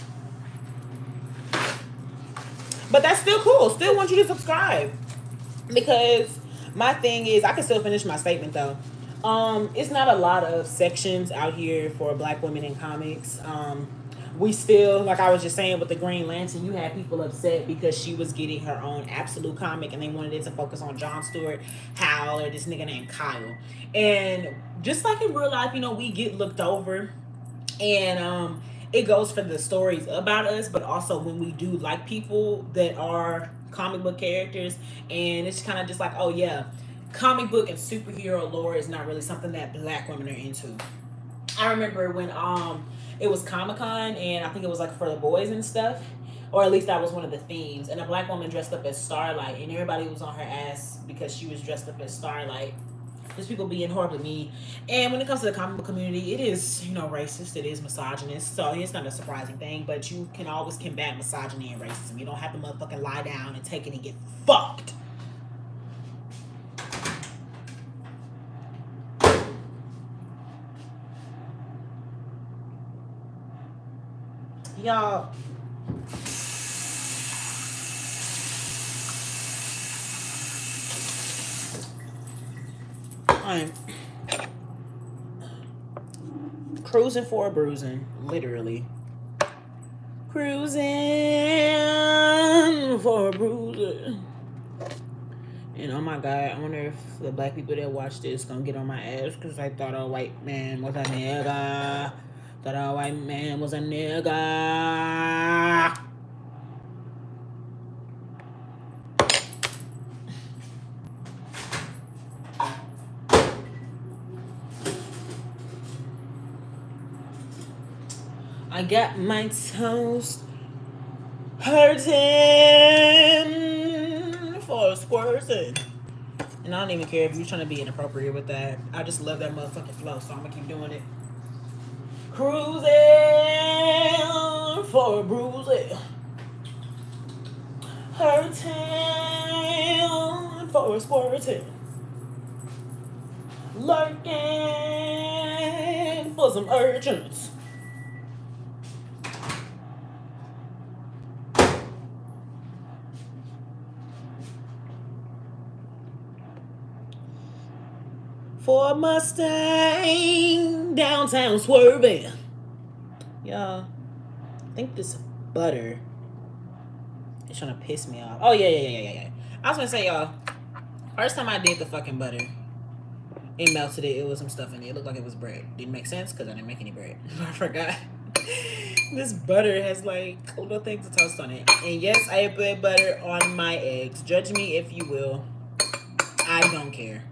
But that's still cool. Still want you to subscribe. Because my thing is, I can still finish my statement though. It's not a lot of sections out here for black women in comics. We still, like I was just saying with the Green Lantern, you had people upset because she was getting her own absolute comic and they wanted it to focus on John Stewart, Hal, or this nigga named Kyle. And just like in real life, you know, we get looked over. And it goes for the stories about us, but also when we do like people that are comic book characters, and it's kind of just like, oh yeah, comic book and superhero lore is not really something that black women are into. I remember when it was Comic-Con and I think it was like for the boys and stuff, or at least that was one of the themes, and a black woman dressed up as Starlight and everybody was on her ass because she was dressed up as Starlight. There's people being horribly mean. And when it comes to the comic book community, it is, you know, racist. It is misogynist. So it's not a surprising thing, but you can always combat misogyny and racism. You don't have to motherfucking lie down and take it and get fucked. Y'all, I'm cruising for a bruising, literally. Cruising for a bruising. And oh my god, I wonder if the black people that watch this gonna get on my ass because I thought a white man was a nigga. Thought a white man was a nigga. I got my toast hurting for squirting. And I don't even care if you're trying to be inappropriate with that. I just love that motherfucking flow, so I'm gonna keep doing it. Cruising for a bruising. Hurting for a squirting. Lurking for some urchins. For a Mustang downtown swerving. Y'all, I think this butter is trying to piss me off. Oh, yeah. I was gonna say, y'all, first time I did the fucking butter, it melted it. It was some stuff in it. It looked like it was bread. Didn't make sense because I didn't make any bread. I forgot. This butter has like little things of toast on it. And yes, I put butter on my eggs. Judge me if you will. I don't care.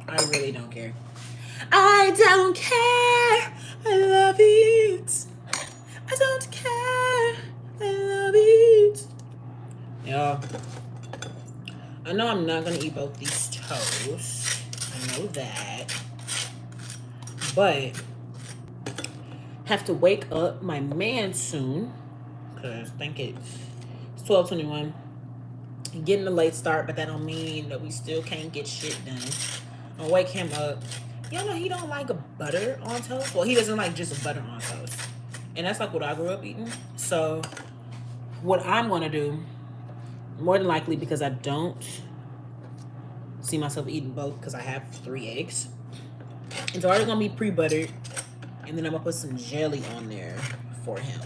I really don't care. I don't care. I love it. I don't care. I love it. Y'all, I know I'm not gonna eat both these toasts. I know that. But have to wake up my man soon. Cause I think it's 12:21. Getting a late start, but that don't mean that we still can't get shit done. I'll wake him up. Y'all know he don't like a butter on toast. Well, he doesn't like just a butter on toast. And that's like what I grew up eating. So what I'm gonna do, more than likely because I don't see myself eating both because I have 3 eggs. It's already gonna be pre-buttered. And then I'm gonna put some jelly on there for him.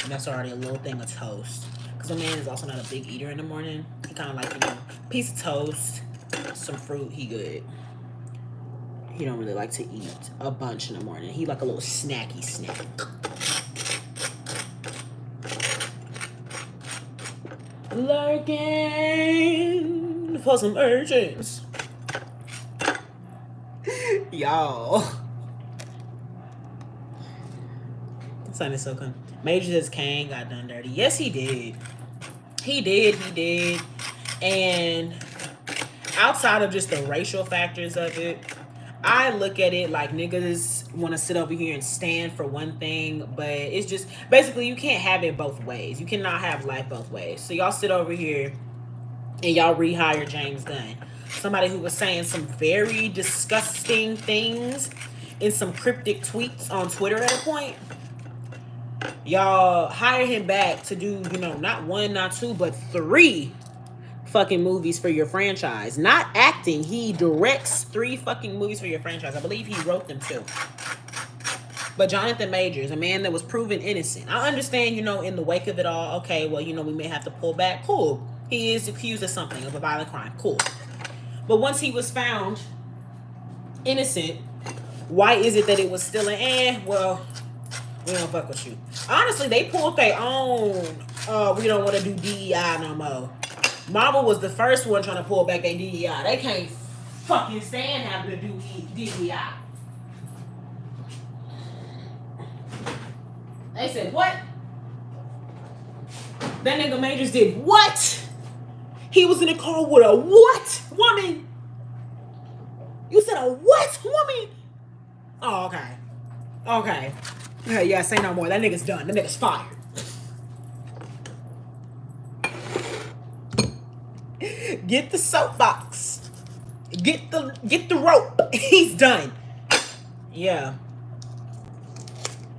And that's already a little thing of toast. Because my man is also not a big eater in the morning. He kind of like, you know, piece of toast, some fruit, he good. He don't really like to eat a bunch in the morning. He like a little snacky snack. Lurking for some urchins. Y'all. Son is so cool. Major just came, got done dirty. Yes, he did. He did. And outside of just the racial factors of it, I look at it like niggas want to sit over here and stand for one thing, but it's just basically you can't have it both ways. You cannot have life both ways. So y'all sit over here and y'all rehire James Gunn, somebody who was saying some very disgusting things in some cryptic tweets on Twitter at a point. Y'all hire him back to do, you know, not 1, not 2, but 3 fucking movies for your franchise. Not acting. He directs 3 fucking movies for your franchise. I believe he wrote them too. But Jonathan Majors, a man that was proven innocent. I understand, you know, in the wake of it all, okay, well, you know, we may have to pull back. Cool. He is accused of something, of a violent crime. Cool. But once he was found innocent, why is it that it was still well, we don't fuck with you. Honestly, they pulled their own, we don't want to do DEI no more. Marvel was the first one trying to pull back their DEI. They can't fucking stand having to do DEI. They said, what? That nigga Majors did what? He was in the car with a what woman? You said a what woman? Oh, okay. Okay. Yeah, say no more. That nigga's done. That nigga's fired. Get the soapbox. Get the rope. He's done. Yeah.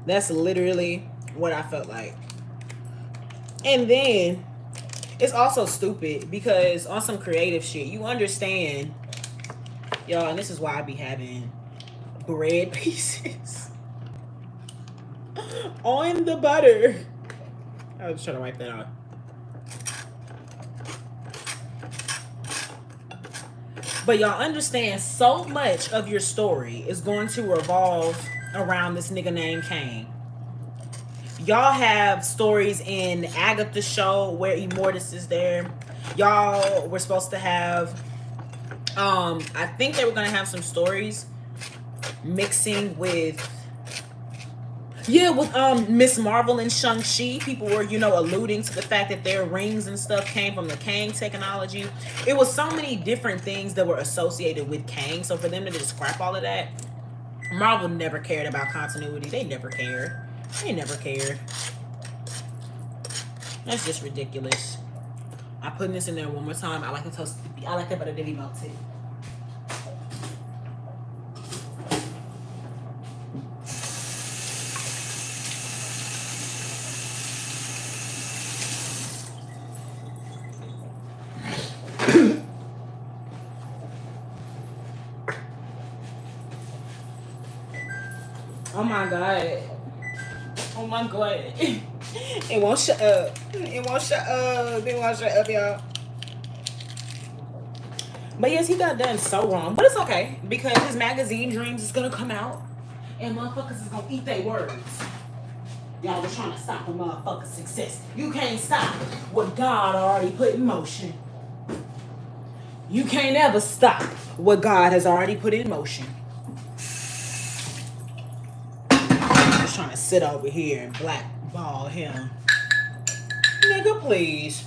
That's literally what I felt like. And then it's also stupid because on some creative shit, you understand, y'all, and this is why I be having bread pieces on the butter. I was trying to wipe that off. But y'all understand so much of your story is going to revolve around this nigga named Kane. Y'all have stories in Agatha's show where Immortus is there. Y'all were supposed to have, I think they were going to have some stories mixing with, with Miss Marvel and Shang-Chi. People were, you know, alluding to the fact that their rings and stuff came from the Kang technology. It was so many different things that were associated with Kang. So for them to just scrap all of that, Marvel never cared about continuity. They never cared. They never cared. That's just ridiculous. I'm putting this in there one more time. I like the toast. I like that better than melted. Oh my god. Oh my god. It won't shut up. It won't shut up. It won't shut up, y'all. But yes, he got done so wrong. But it's okay. Because his magazine Dreams is going to come out. And motherfuckers is going to eat their words. Y'all was trying to stop a motherfucker's success. You can't stop what God already put in motion. You can't ever stop what God has already put in motion. I'm just trying to sit over here and blackball him. Nigga, please.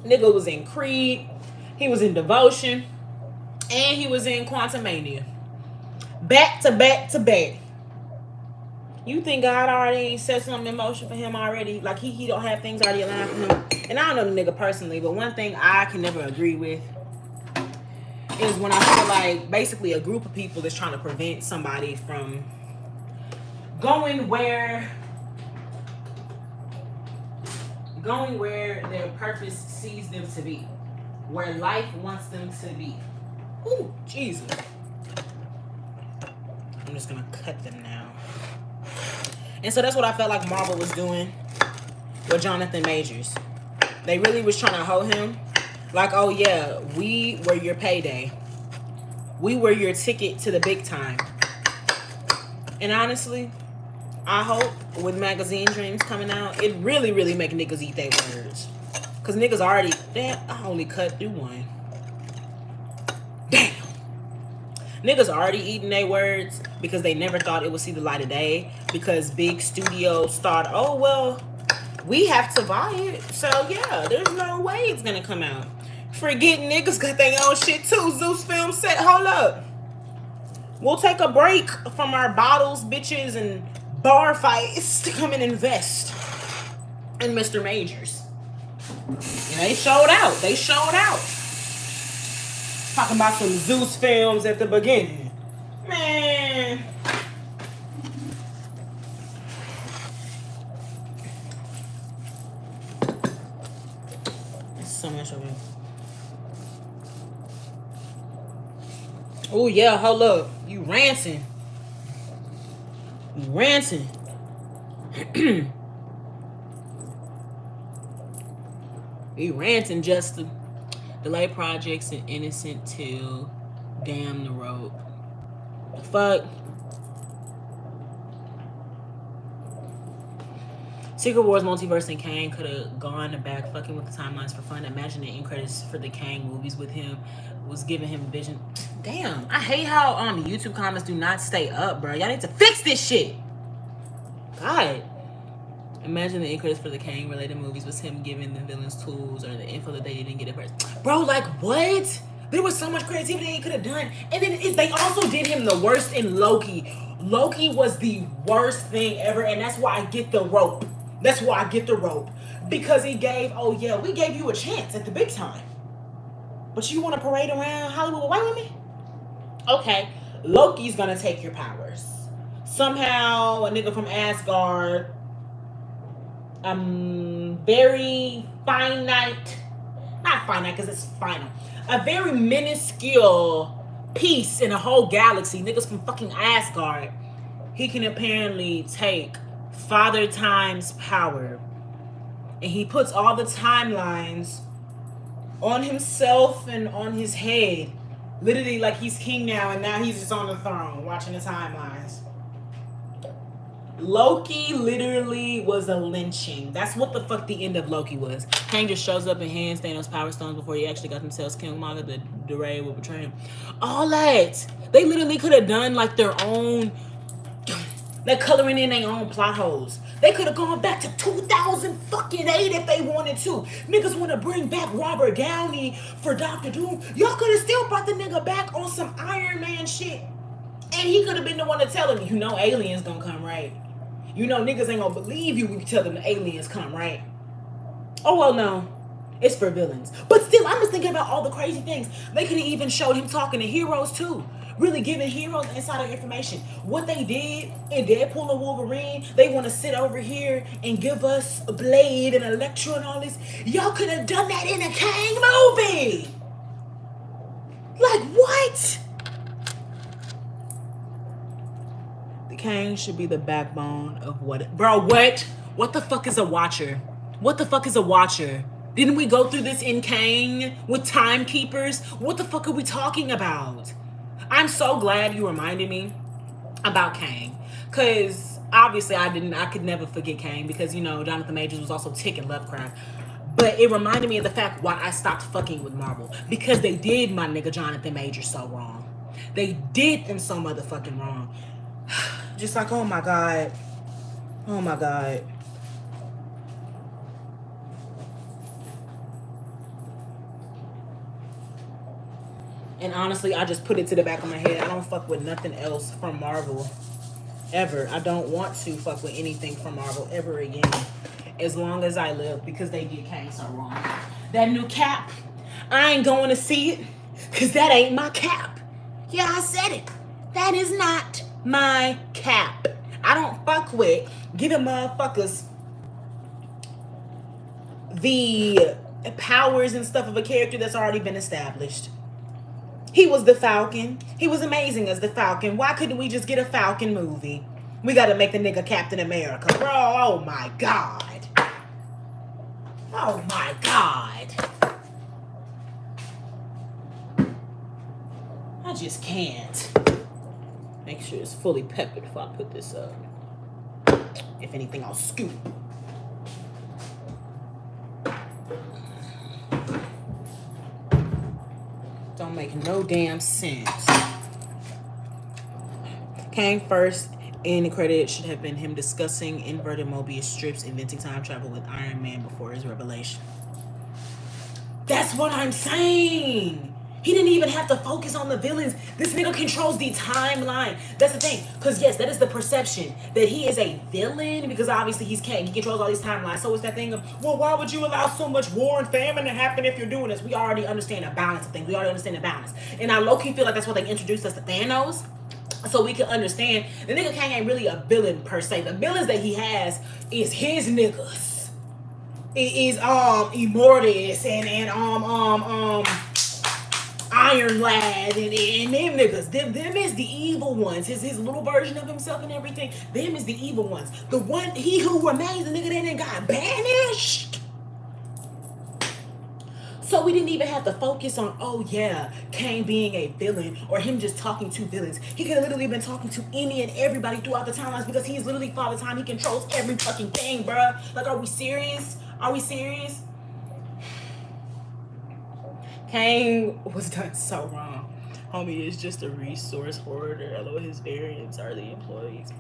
Nigga was in Creed, he was in Devotion, and he was in Quantumania. Back to back to back. You think God already set something in motion for him already? Like he don't have things already aligned for him? And I don't know the nigga personally, but one thing I can never agree with is when I feel like basically a group of people is trying to prevent somebody from going where their purpose sees them to be, where life wants them to be. Ooh, Jesus. I'm just gonna cut them now. And so that's what I felt like Marvel was doing with Jonathan Majors. They really was trying to hold him like, oh yeah, we were your payday. We were your ticket to the big time. And honestly, I hope with magazine dreams coming out, it really, really make niggas eat their words. Cause niggas already, damn, I only cut through one. Damn. Niggas already eating their words because they never thought it would see the light of day. Because big studios thought, oh, well, we have to buy it. So, yeah, there's no way it's going to come out. Forget niggas got their own shit, too. Zeus Film said, hold up. We'll take a break from our bottles, bitches, and bar fights to come and invest in Mr. Majors. And they showed out. They showed out. Talking about some Zeus Films at the beginning. Man. There's so much of it. Oh, yeah, hold up. You ranting. You ranting. You ranting, Justin. Delay projects and innocent till damn the rope. The fuck? Secret Wars, Multiverse, and Kang could have gone back fucking with the timelines for fun. Imagine the end credits for the Kang movies with him was giving him vision. Damn, I hate how YouTube comments do not stay up, bro. Y'all need to fix this shit. God. Imagine the end credits for the Kang related movies was him giving the villains tools or the info that they didn't get at first. Bro, like what? There was so much creativity he could have done. And then they also did him the worst in Loki. Loki was the worst thing ever, and that's why I get the rope. That's why I get the rope. Because he gave, oh yeah, we gave you a chance at the big time. But you want to parade around Hollywood with white women? Okay, Loki's gonna take your powers. Somehow a nigga from Asgard, very finite, not finite because it's final, a very minuscule piece in a whole galaxy, niggas from fucking Asgard, he can apparently take Father Time's power, and he puts all the timelines on himself and on his head, literally like he's king now, and now he's just on the throne watching the timelines. Loki literally was a lynching. That's what the fuck the end of Loki was. Kang just shows up and hands Thanos Power Stones before he actually got themselves Killmonger. The Duray will betray him. All that. They literally could have done like their own, they're coloring in their own plot holes. They could have gone back to 2008 if they wanted to. Niggas want to bring back Robert Downey for Dr. Doom. Y'all could have still brought the nigga back on some Iron Man shit. And he could have been the one to tell him, you know aliens gonna come, right? You know niggas ain't gonna believe you when you tell them the aliens come, right? Oh, well, no. It's for villains. But still, I'm just thinking about all the crazy things. They could have even showed him talking to heroes, too. Really giving heroes insider information. What they did in Deadpool and Wolverine, they want to sit over here and give us a Blade and Electro and all this. Y'all could have done that in a Kang movie. Like, what? Kang should be the backbone of what? Bro, what? What the fuck is a watcher? What the fuck is a watcher? Didn't we go through this in Kang with timekeepers? What the fuck are we talking about? I'm so glad you reminded me about Kane. Because obviously I could never forget Kane because, you know, Jonathan Majors was also ticking Lovecraft. But it reminded me of the fact why I stopped fucking with Marvel. Because they did my nigga Jonathan Majors so wrong. They did them so motherfucking wrong. Just like, oh my God. Oh my God. And honestly, I just put it to the back of my head. I don't fuck with nothing else from Marvel. Ever. I don't want to fuck with anything from Marvel ever again. As long as I live. Because they did Kane so wrong. That new Cap, I ain't going to see it. Because that ain't my Cap. Yeah, I said it. That is not my Cap. I don't fuck with giving motherfuckers the powers and stuff of a character that's already been established. He was the Falcon. He was amazing as the Falcon. Why couldn't we just get a Falcon movie? We gotta make the nigga Captain America. Bro, oh my God. Oh my God. I just can't. Make sure it's fully peppered before I put this up. If anything, I'll scoop. Don't make no damn sense. Came first in the credit should have been him discussing inverted Mobius strips, inventing time travel with Iron Man before his revelation. That's what I'm saying. He didn't even have to focus on the villains. This nigga controls the timeline. That's the thing. Because, yes, that is the perception. That he is a villain. Because, obviously, he's King. He controls all these timelines. So it's that thing of, well, why would you allow so much war and famine to happen if you're doing this? We already understand the balance of things. We already understand the balance. And I low-key feel like that's what they introduced us to Thanos. So we can understand. The nigga Kang ain't really a villain, per se. The villains that he has is his niggas. It is Immortus and Iron Lad and them niggas. Them is the evil ones. His little version of himself and everything. Them is the evil ones. The one he who remains, the nigga that then got banished. So we didn't even have to focus on, oh yeah, Kane being a villain or him just talking to villains. He could have literally been talking to any and everybody throughout the timelines because he's literally Father Time. He controls every fucking thing, bruh. Like, are we serious? Are we serious? Kane was done so wrong. Homie is just a resource hoarder, although his variants are the employees.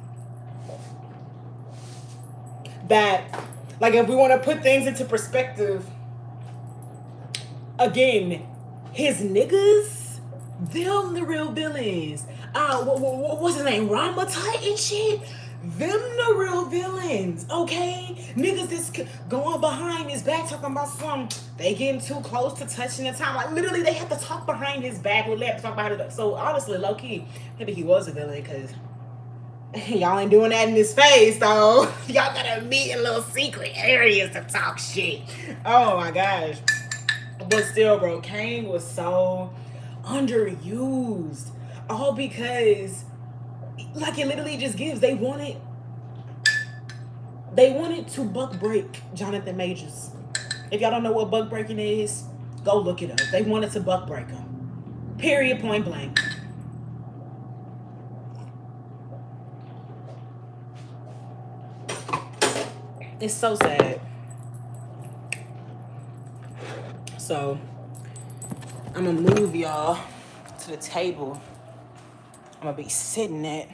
That, like, if we want to put things into perspective, again, his niggas, them the real villains. What's his name? Rama Titan shit? Them the real villains, okay? Niggas that's going behind his back talking about they getting too close to touching the time. Like, literally, they have to talk behind his back. They have to talk behind it. So, honestly, low-key, maybe he was a villain because y'all ain't doing that in his face, though. Y'all gotta meet in little secret areas to talk shit. Oh, my gosh. But still, bro, Kane was so underused. All because, like, it literally just gives. They wanted to buck break Jonathan Majors. If y'all don't know what buck breaking is, go look it up. They wanted to buck break him. Period, point blank. It's so sad. So, I'm going to move y'all to the table I'm going to be sitting at.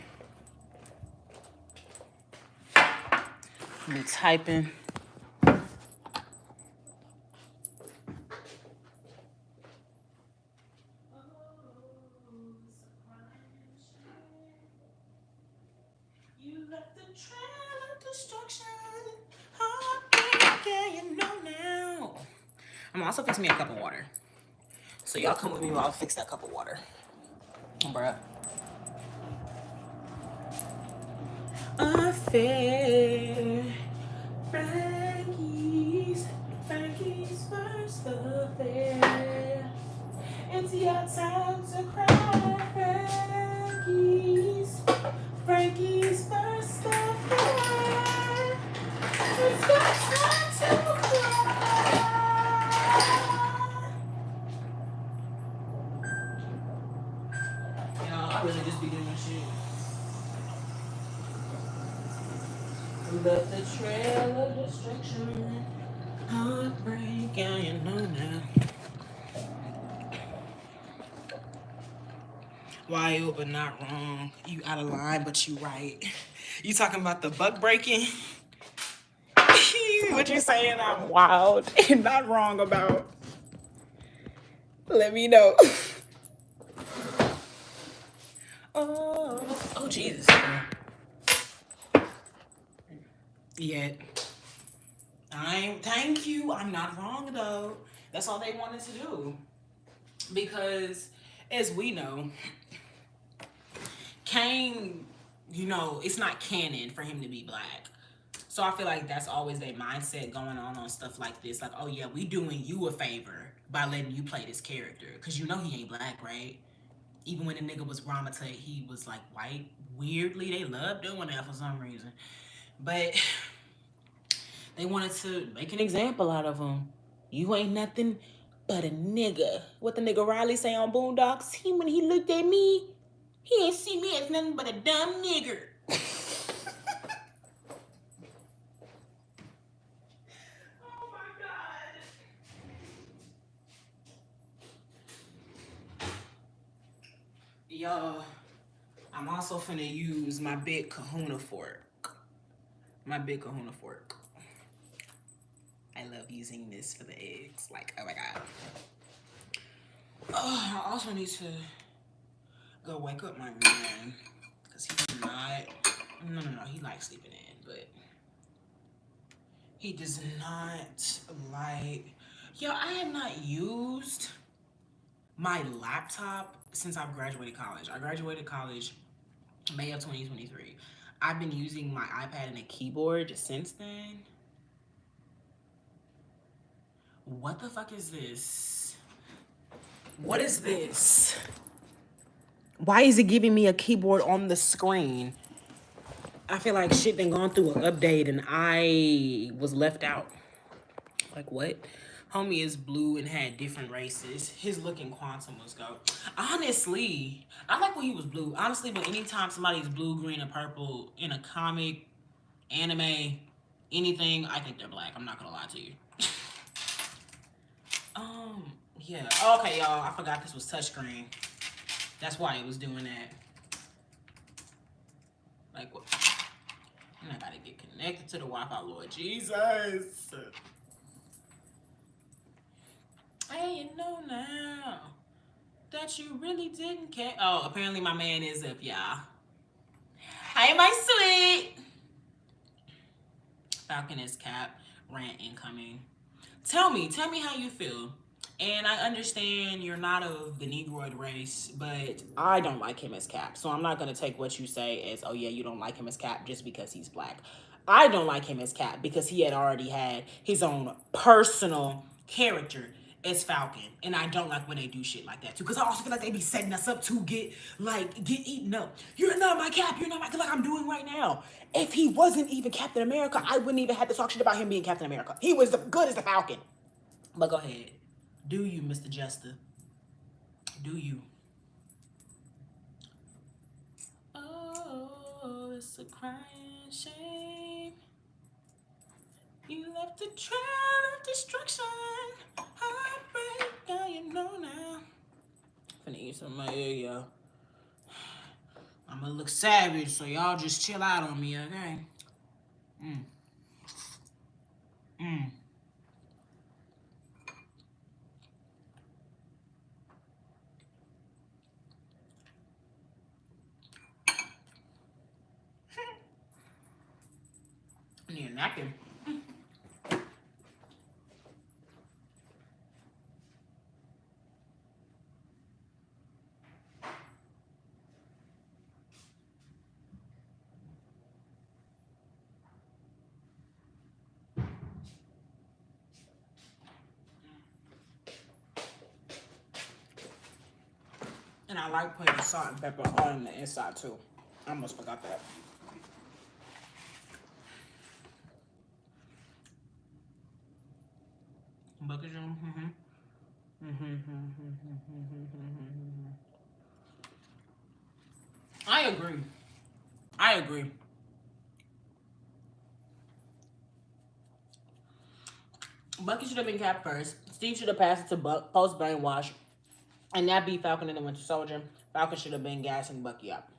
Be typing. You left the trail of destruction. Yeah, you know now. I'm also fixing me a cup of water. So y'all come with me while I fix that cup of water. Bruh. Affair. Frankie's first affair. It's your time to cry, Frankie's first affair. It's your time to cry. You know, I really just be doing shit. Left the trail of destruction. Heartbreak, yeah, you know now. Wild but not wrong. You out of line, but you right. You talking about the buck breaking? What you saying? I'm wild and not wrong about. Let me know. Oh, Jesus. Yet. Thank you. I'm not wrong though. That's all they wanted to do. Because, as we know, Kane, it's not canon for him to be black. So I feel like that's always their mindset going on stuff like this. Like, oh yeah, we doing you a favor by letting you play this character. Because he ain't black, right? Even when the nigga was Ramata, he was like white. Weirdly, they love doing that for some reason. But they wanted to make an example out of him. You ain't nothing but a nigga. What the nigga Riley say on Boondocks? When he looked at me, he ain't see me as nothing but a dumb nigger. Oh my God. Y'all, I'm also finna use my big kahuna fork. My big kahuna fork. I love using this for the eggs. Like, oh my God. Oh, I also need to go wake up my man. Because he's not. No. He likes sleeping in, but he does not like. Yo, I have not used my laptop since I've graduated college. I graduated college May of 2023. I've been using my iPad and a keyboard since then. What the fuck is this? What is this? Why is it giving me a keyboard on the screen? I feel like shit done gone through an update and I was left out. Like what? Homie is blue and had different races. His look in Quantum was go. Honestly, I like when he was blue. Honestly, but anytime somebody's blue, green, or purple in a comic, anime, anything, I think they're black. I'm not gonna lie to you. Yeah. Okay, y'all. I forgot this was touchscreen. That's why it was doing that. Like what? And I gotta get connected to the Wi-Fi, Lord Jesus. Hey, you know now that you really didn't care. Oh, apparently my man is up, y'all. Hey, my sweet. Falcon is cap. Rant incoming. Tell me how you feel. And I understand you're not of the Negroid race, but I don't like him as Cap. So I'm not going to take what you say as, oh yeah, you don't like him as Cap just because he's black. I don't like him as Cap because he had already had his own personal character as Falcon. And I don't like when they do shit like that too. Because I also feel like they be setting us up to get eaten up. You're not my Cap. You're not my, like I'm doing right now. If he wasn't even Captain America, I wouldn't even have to talk shit about him being Captain America. He was good as the Falcon. But go ahead. Do you, Mr. Jester? Do you? Oh, it's a crying shame. You left a trail of destruction. Heartbreak, yeah, you know now. Finna eat some of my ear, y'all. I'm gonna look savage, so y'all just chill out on me, okay? Mm. Mm. I need a napkin. And I like putting salt and pepper on the inside too. I almost forgot that. Bucket room. I agree. Bucky should have been capped first. Steve should have passed it to Buck post brainwash, and that be Falcon and the Winter Soldier. Falcon should have been gassing Bucky up.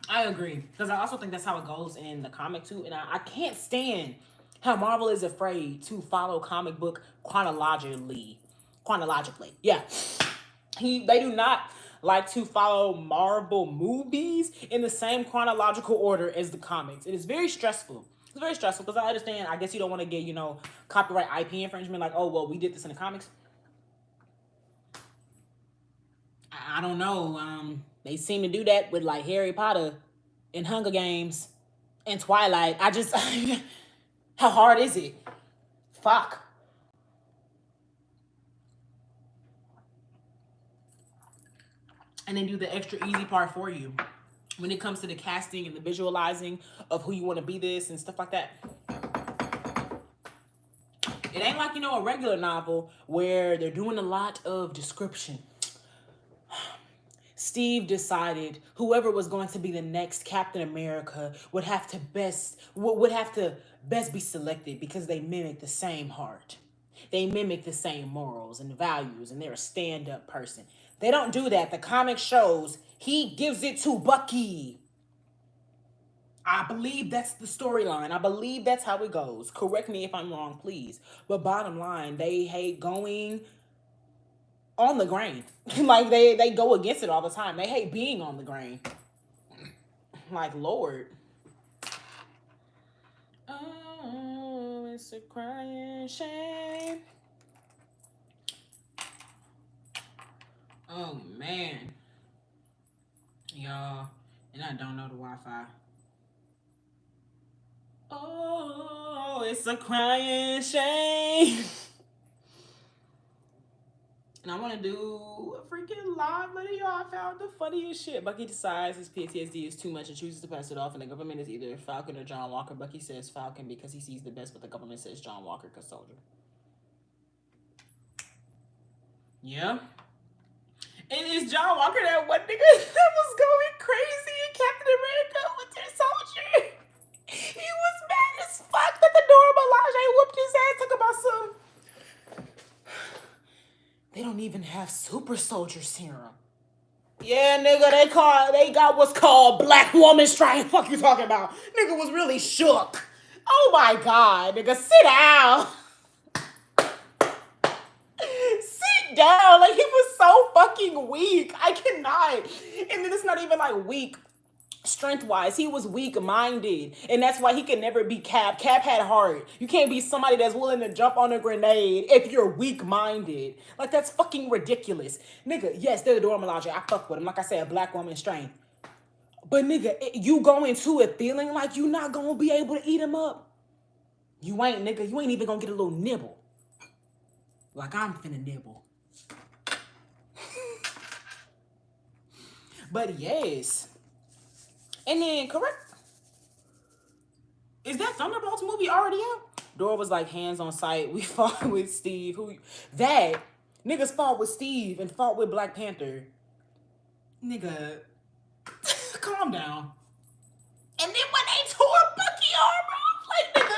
I agree, because I also think that's how it goes in the comic too, and I can't stand how Marvel is afraid to follow comic book chronologically. Chronologically, yeah. They do not like to follow Marvel movies in the same chronological order as the comics. It is very stressful. It's very stressful because I understand. I guess you don't want to get copyright IP infringement. Like, oh well, we did this in the comics. I don't know. They seem to do that with like Harry Potter and Hunger Games and Twilight. I just how hard is it? Fuck. And then do the extra easy part for you when it comes to the casting and the visualizing of who you want to be this and stuff like that. It ain't like, a regular novel where they're doing a lot of description. Steve decided whoever was going to be the next Captain America would have to best be selected because they mimic the same heart. They mimic the same morals and values, and they're a stand-up person. They don't do that. The comic shows he gives it to Bucky. I believe that's the storyline. I believe that's how it goes. Correct me if I'm wrong, please. But bottom line, they hate going on the grain. Like they go against it all the time. They hate being on the grain. Like Lord. Oh, it's a crying shame. Oh man. Y'all. And I don't know the Wi-Fi. Oh, it's a crying shame. And I want to do a freaking live video. I found the funniest shit. Bucky decides his PTSD is too much and chooses to pass it off, and the government is either Falcon or John Walker. Bucky says Falcon because he sees the best, but the government says John Walker because soldier. Yeah. And is John Walker that one nigga that was going crazy in Captain America Winter Soldier? He was mad as fuck that the Dora Milaje whooped his ass. Talk about some. They don't even have super soldier serum. Yeah, nigga, they got what's called black woman strength. Fuck you talking about? Nigga was really shook. Oh my god, nigga, sit down. Sit down. Like, he was so fucking weak. I cannot. And then it's not even like weak strength-wise. He was weak-minded. And that's why he could never be Cap. Cap had heart. You can't be somebody that's willing to jump on a grenade if you're weak-minded. Like, that's fucking ridiculous. Nigga, yes, they're the Dora Milaje. I fuck with him. Like I said, a black woman strength. But nigga, you go into it feeling like you not gonna be able to eat him up. You ain't, nigga. You ain't even gonna get a little nibble. Like I'm finna nibble. But yes. And then, correct. Is that Thunderbolts movie already out? Dora was like, hands on sight. We fought with Steve. Niggas fought with Steve and fought with Black Panther. Nigga, calm down. And then when they tore Bucky arm off, like, nigga,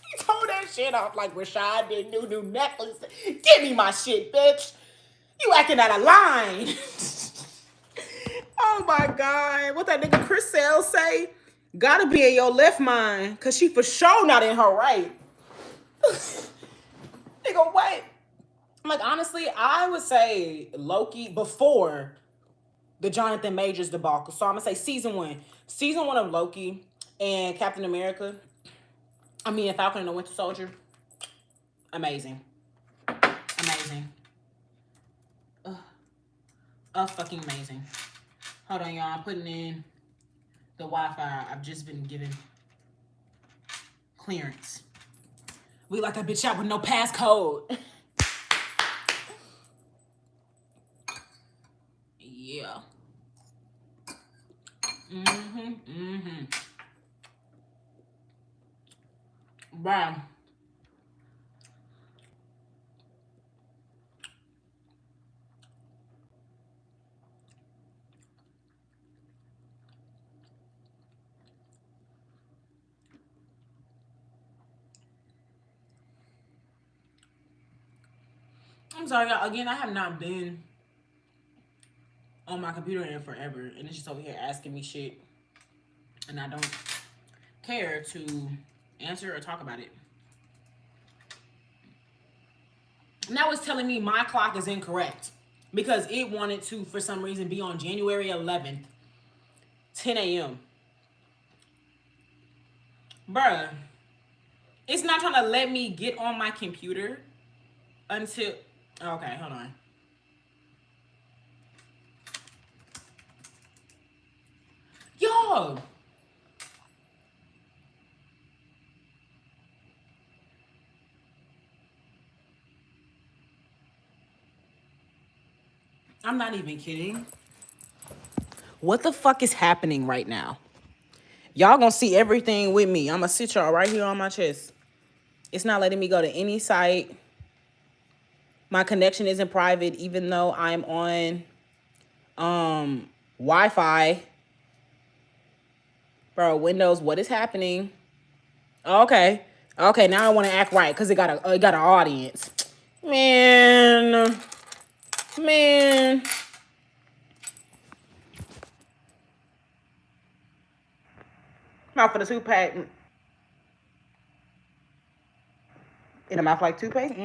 he tore that shit off like Rashad did new necklace. Give me my shit, bitch. You acting out of line. Oh my God. What that nigga Chris Sale say? Gotta be in your left mind, cause she for sure not in her right. Nigga, what? Like, honestly, I would say Loki before the Jonathan Majors debacle. So I'm gonna say season one. Season one of Loki and Captain America. I mean, Falcon and the Winter Soldier. Amazing. Amazing. Fucking amazing. Hold on, y'all. I'm putting in the Wi-Fi. I've just been given clearance. We like a bitch out with no passcode. Yeah. Wow. I'm sorry, y'all. Again, I have not been on my computer in forever, and it's just over here asking me shit, and I don't care to answer or talk about it. Now it's telling me my clock is incorrect because it wanted to, for some reason, be on January 11th, 10 a.m. Bruh, it's not trying to let me get on my computer until. Okay, hold on. Yo! I'm not even kidding. What the fuck is happening right now? Y'all gonna see everything with me. I'm gonna sit y'all right here on my chest. It's not letting me go to any site. My connection isn't private, even though I'm on Wi-Fi. Bro, Windows, what is happening? Okay. Okay, now I want to act right because it got an audience. Man. Man. Mouth for the two-pack. In a mouth like toothpaste?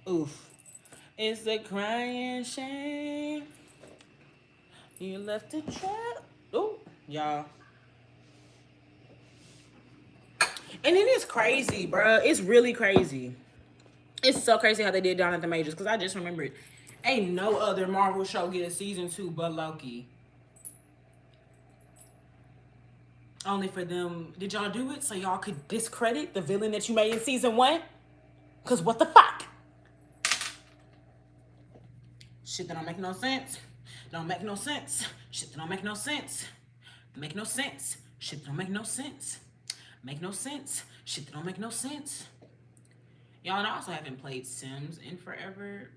Oof. It's a crying shame. You left a trap. Ooh, y'all. And it is crazy, bro. It's really crazy. It's so crazy how they did down at the majors because I just remembered. Ain't no other Marvel show get a season 2 but Loki. Only for them. Did y'all do it so y'all could discredit the villain that you made in season 1? Because what the fuck? Shit that don't make no sense. Don't make no sense. Shit that don't make no sense. Make no sense. Shit that don't make no sense. Make no sense. Shit that don't make no sense. Y'all, and I also haven't played Sims in forever.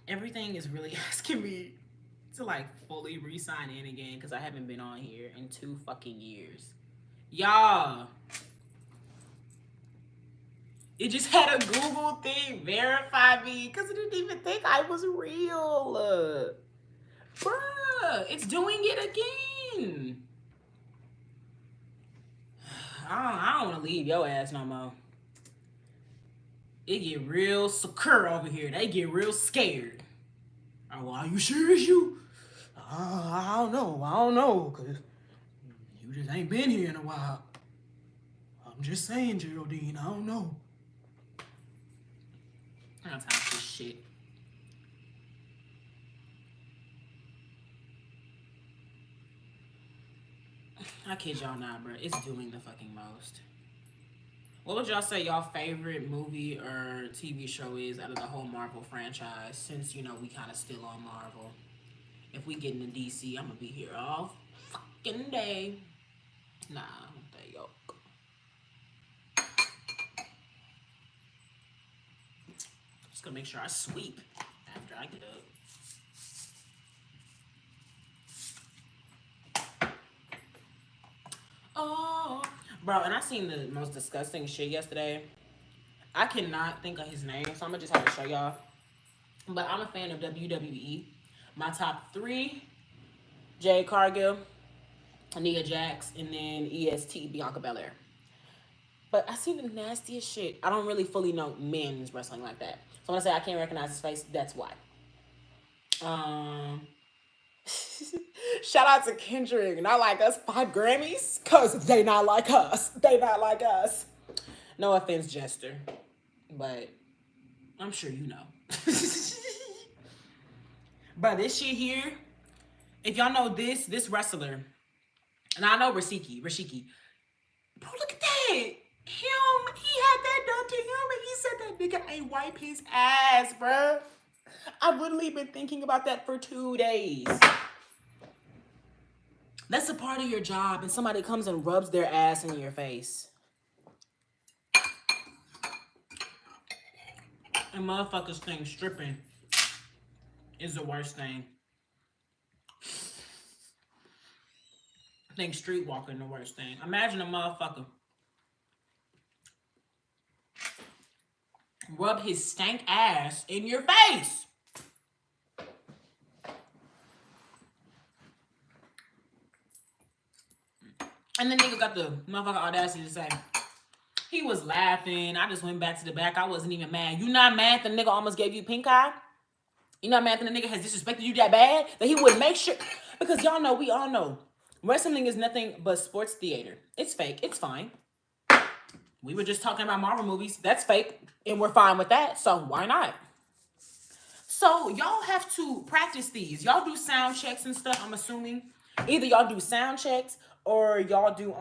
Everything is really asking me to like fully re-sign in again because I haven't been on here in 2 fucking years. Y'all, it just had a Google thing verify me because it didn't even think I was real. Bruh, it's doing it again. I don't want to leave your ass no more. It get real secure over here. They get real scared. Oh, well, are you serious, you? I don't know. I don't know, because you just ain't been here in a while. I'm just saying, Geraldine, I don't know. I don't have time for this shit. I kid y'all not, bro. It's doing the fucking most. What would y'all say y'all favorite movie or TV show is out of the whole Marvel franchise? Since, you know, we kind of still on Marvel. If we get into DC, I'm gonna be here all fucking day. Nah, there you go. Just gonna make sure I sweep after I get up. Oh, bro, and I seen the most disgusting shit yesterday. I cannot think of his name, so I'm gonna just have to show y'all. But I'm a fan of WWE. My top 3: Jade Cargill, Nia Jax, and then EST Bianca Belair. But I see the nastiest shit. I don't really fully know men's wrestling like that. So when I say I can't recognize his face, that's why. Um, Shout out to Kendrick. Not like us 5 Grammys, cause they not like us. They not like us. No offense, Jester, but I'm sure you know. But this shit here, if y'all know this wrestler, and I know Rashiki. Bro, look at that. He had that done to him, and he said that nigga ain't wipe his ass, bro. I've literally been thinking about that for 2 days. That's a part of your job, and somebody comes and rubs their ass in your face. And motherfuckers think stripping is the worst thing. I think streetwalking the worst thing. Imagine a motherfucker rub his stank ass in your face. And the nigga got the motherfucker audacity to say, he was laughing. I just went back to the back. I wasn't even mad. You not mad the nigga almost gave you pink eye? You not mad that the nigga has disrespected you that bad? That he would make sure? Because y'all know, we all know, wrestling is nothing but sports theater. It's fake. It's fine. We were just talking about Marvel movies. That's fake. And we're fine with that. So why not? So y'all have to practice these. Y'all do sound checks and stuff, I'm assuming. Either y'all do sound checks or y'all do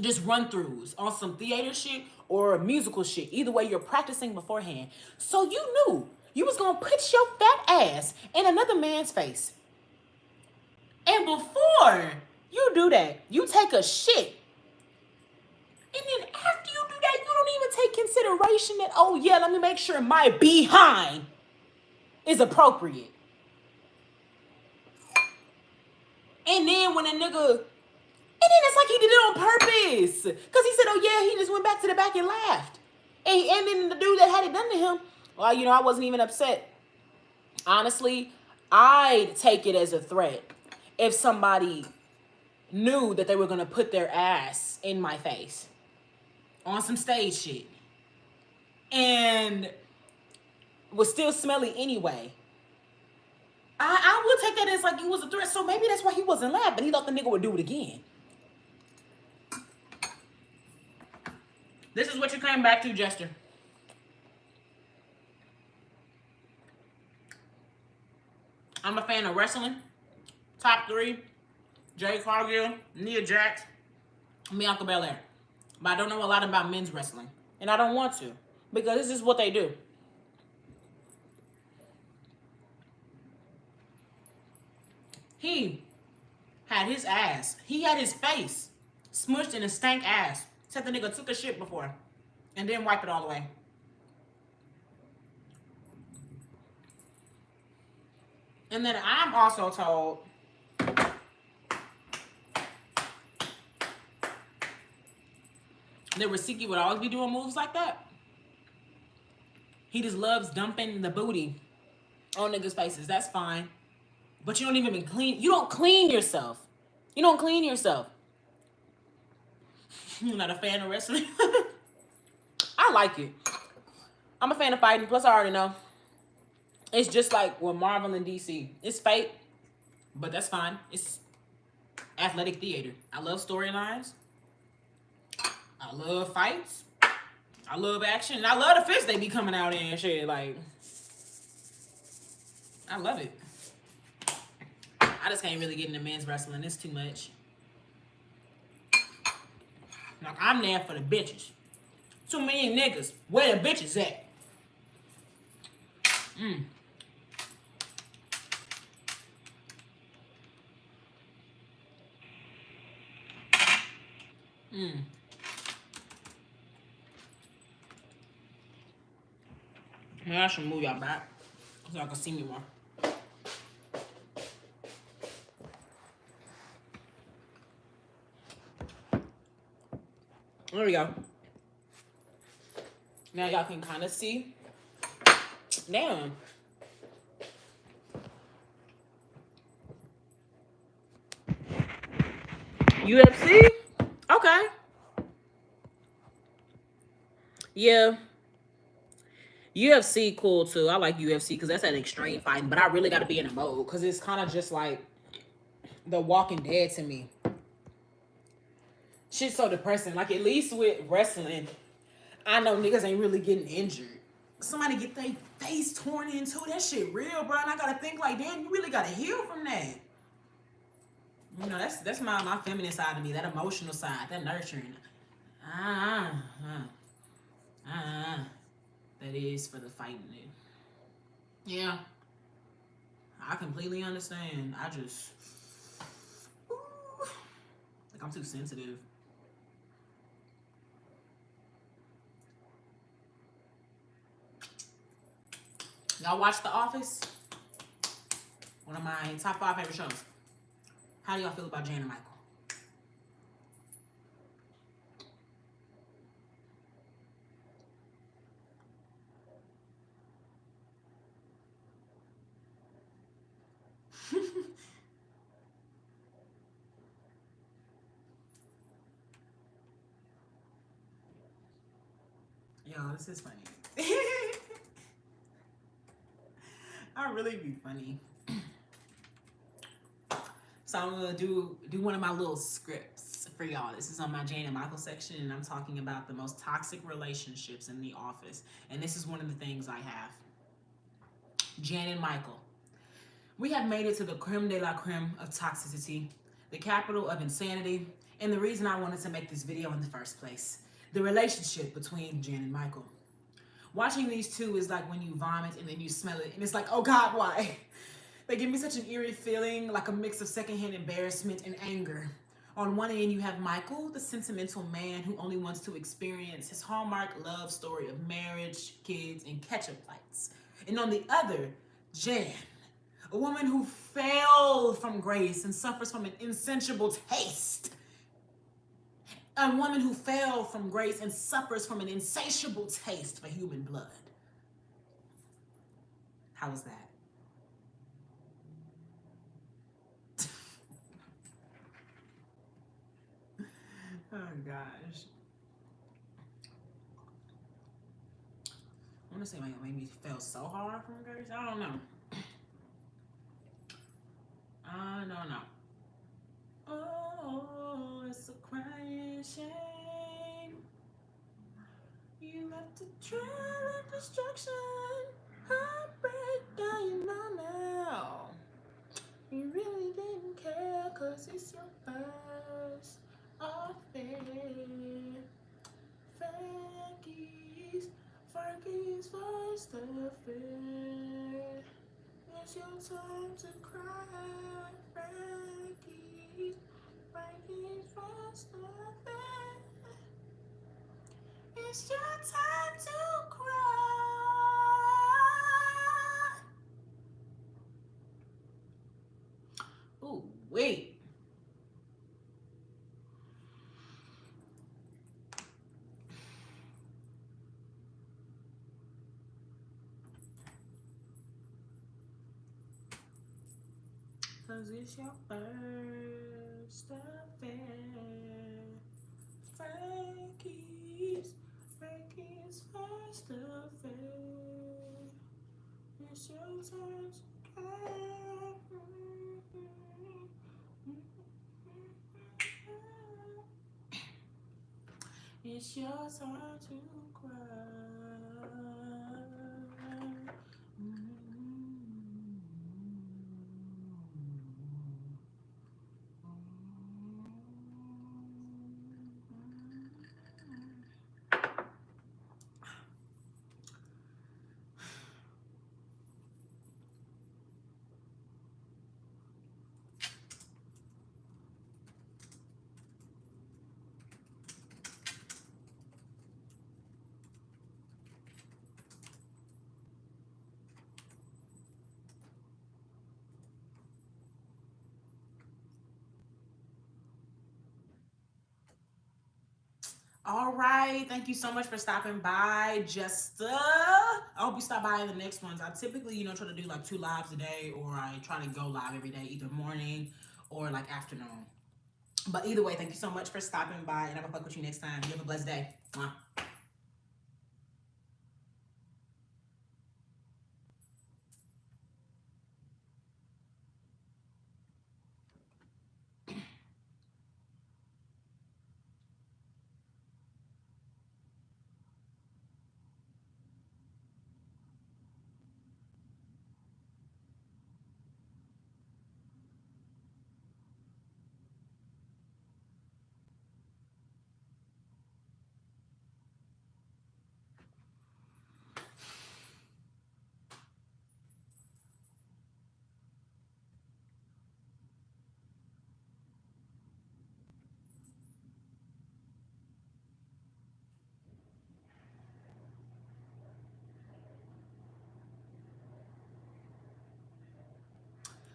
just run throughs on some theater shit or musical shit. Either way, you're practicing beforehand. So you knew you was gonna put your fat ass in another man's face. And before you do that, you take a shit. And then after you do that, you don't even take consideration that, oh yeah, let me make sure my behind is appropriate. And then when a nigga, and then it's like he did it on purpose. Because he said, oh yeah, he just went back to the back and laughed. And then the dude that had it done to him, well, you know, I wasn't even upset. Honestly, I'd take it as a threat if somebody knew that they were going to put their ass in my face on some stage shit and was still smelly anyway. I would take that as like it was a threat. So maybe that's why he wasn't laughing. He thought the nigga would do it again. This is what you came back to, Jester. I'm a fan of wrestling. Top 3. Jay Cargill, Nia Jax, Bianca Belair. But I don't know a lot about men's wrestling. And I don't want to. Because this is what they do. He had his ass. He had his face smushed in a stank ass. Said the nigga took a shit before. And then wipe it all away. And then I'm also told that Rasiki would always be doing moves like that. He just loves dumping the booty on niggas' faces. That's fine. But you don't even clean. You don't clean yourself. You don't clean yourself. You're not a fan of wrestling? I like it. I'm a fan of fighting. Plus, I already know. It's just like with Marvel and DC. It's fake, but that's fine. It's athletic theater. I love storylines. I love fights. I love action. And I love the fists they be coming out in and shit. Like, I love it. I just can't really get into men's wrestling. It's too much. Like, I'm there for the bitches. Too many niggas. Where the bitches at? Maybe I should move y'all back so y'all can see me more. There we go. Now y'all can kind of see. Damn. UFC? Okay. Yeah. UFC cool too. I like UFC because that's that extreme fighting, but I really got to be in a mode because it's kind of just like The Walking Dead to me. Shit's so depressing. Like, at least with wrestling, I know niggas ain't really getting injured. Somebody get their face torn into, that shit real, bro. And I gotta think like, damn, you really gotta heal from that. You know, that's my feminine side of me, that emotional side, that nurturing. That is for the fighting it. Yeah. I completely understand. I just, like, I'm too sensitive. Y'all watch The Office? One of my top 5 favorite shows. How do y'all feel about Jan and Michael? Y'all, this is funny. I really be funny. So I'm gonna do one of my little scripts for y'all. This is on my Jane and Michael section, and I'm talking about the most toxic relationships in the office. And this is one of the things I have. Jan and Michael. We have made it to the creme de la creme of toxicity, the capital of insanity, and the reason I wanted to make this video in the first place. The relationship between Jan and Michael. Watching these two is like when you vomit and then you smell it, and it's like, oh God, why? They give me such an eerie feeling, like a mix of secondhand embarrassment and anger. On one end, you have Michael, the sentimental man who only wants to experience his hallmark love story of marriage, kids, and ketchup fights. And on the other, Jan, a woman who fell from grace and suffers from an insatiable taste. A woman who fell from grace and suffers from an insatiable taste for human blood. How was that? Oh gosh. I want to say maybe fell so hard from grace. I don't know. I don't know. Oh, it's a crying shame. You left a trail of destruction. Heartbreak down your mind now. You really didn't care, cause it's your first affair. Frankie's first affair. It's your time to cry, Frankie's first affair. It's your time to cry. Ooh, wait. Cause it's your first affair. Frankie's first affair. It's your turn to cry. It's your turn to cry. All right. Thank you so much for stopping by, Jesta. I hope you stop by in the next ones. I typically, try to do like 2 lives a day, or I try to go live every day, either morning or like afternoon. But either way, thank you so much for stopping by, and I'm gonna fuck with you next time. You have a blessed day. Mwah.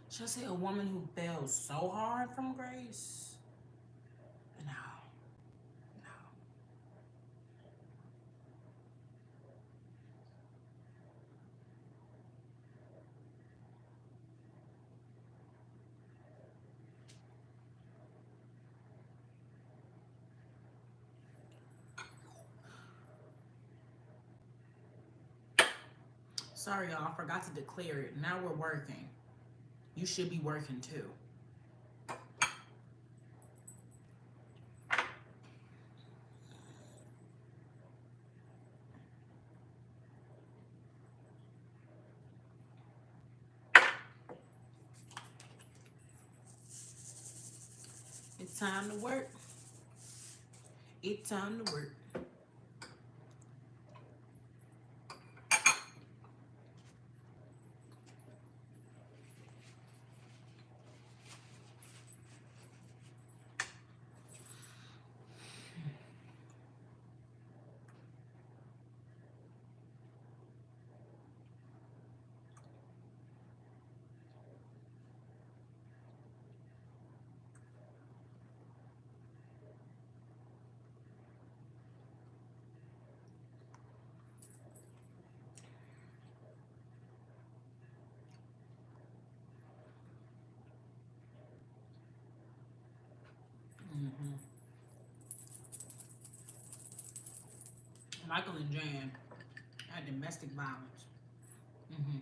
Should I say a woman who fell so hard from grace? No, no. Sorry, y'all, I forgot to declare it. Now we're working. You should be working too. It's time to work. It's time to work. Mm-hmm. Michael and Jan had domestic violence. Mm-hmm.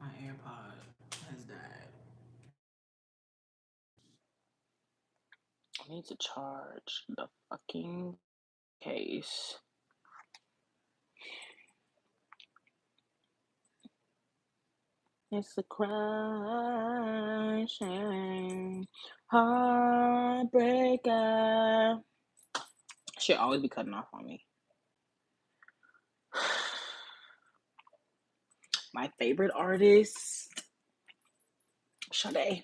My AirPod has died. I need to charge the fucking case. It's a crashing heartbreaker. Shit always be cutting off on me. My favorite artist, Sade.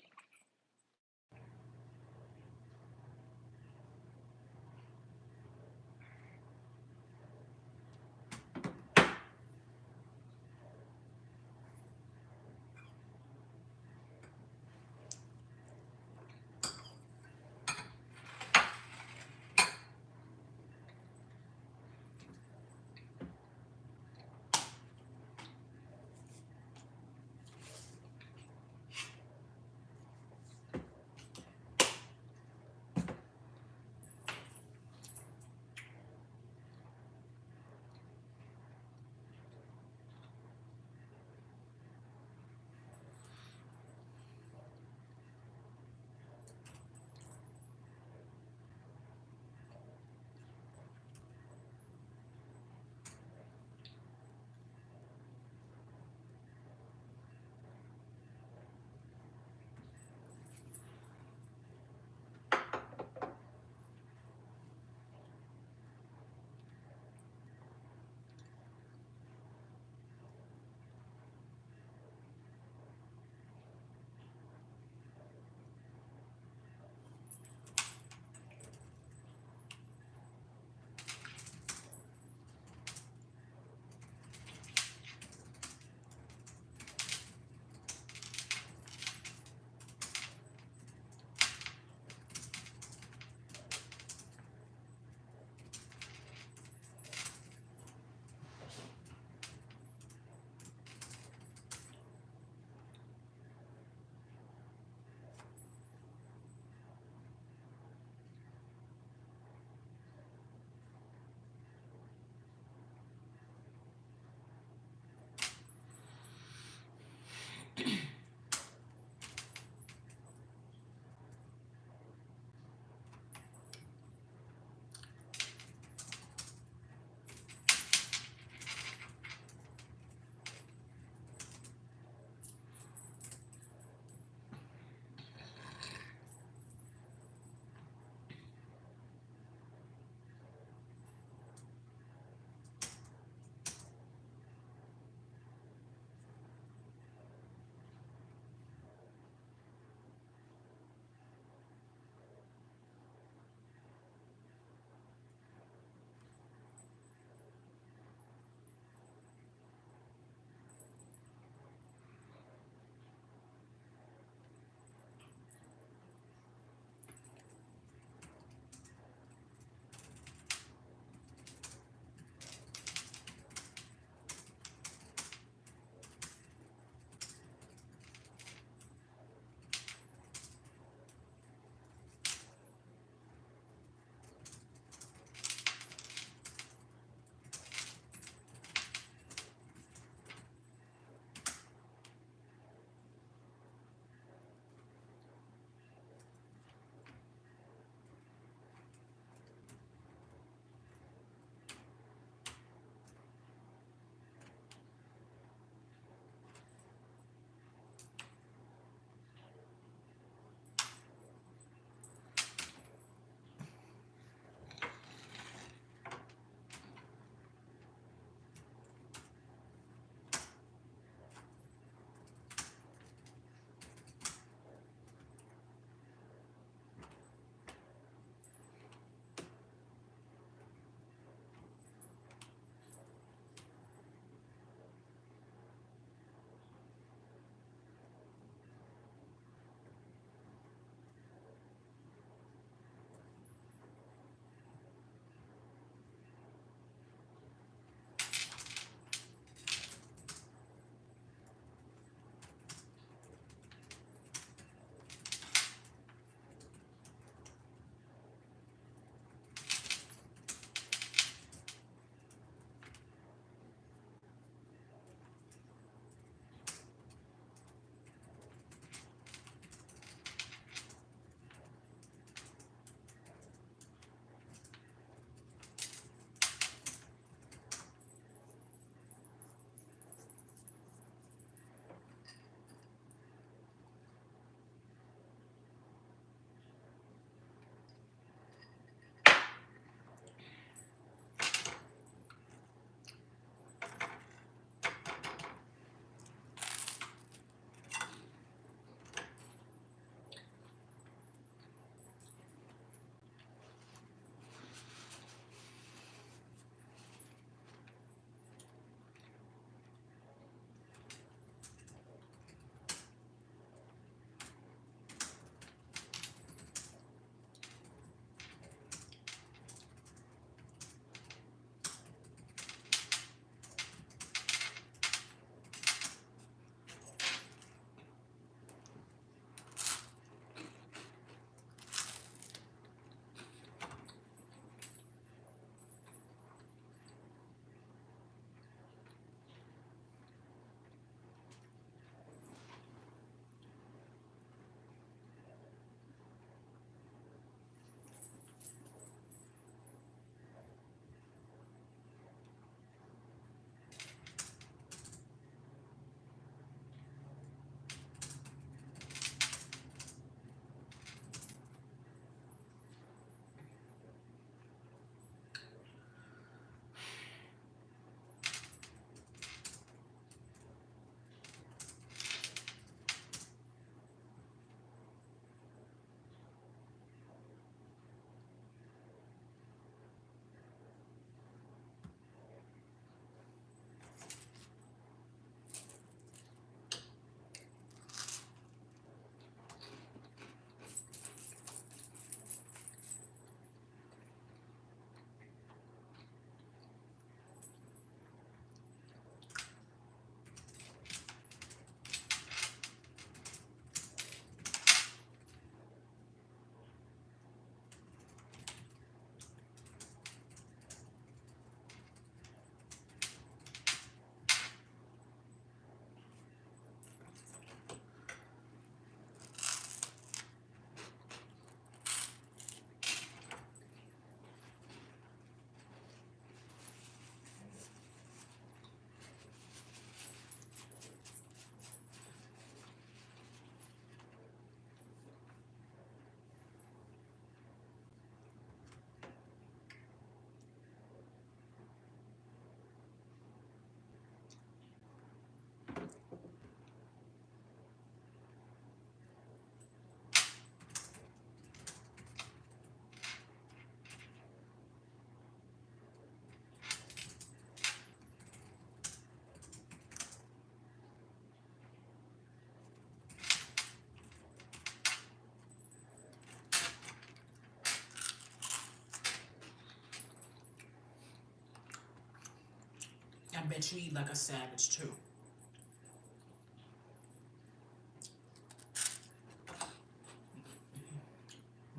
bet you eat like a savage too.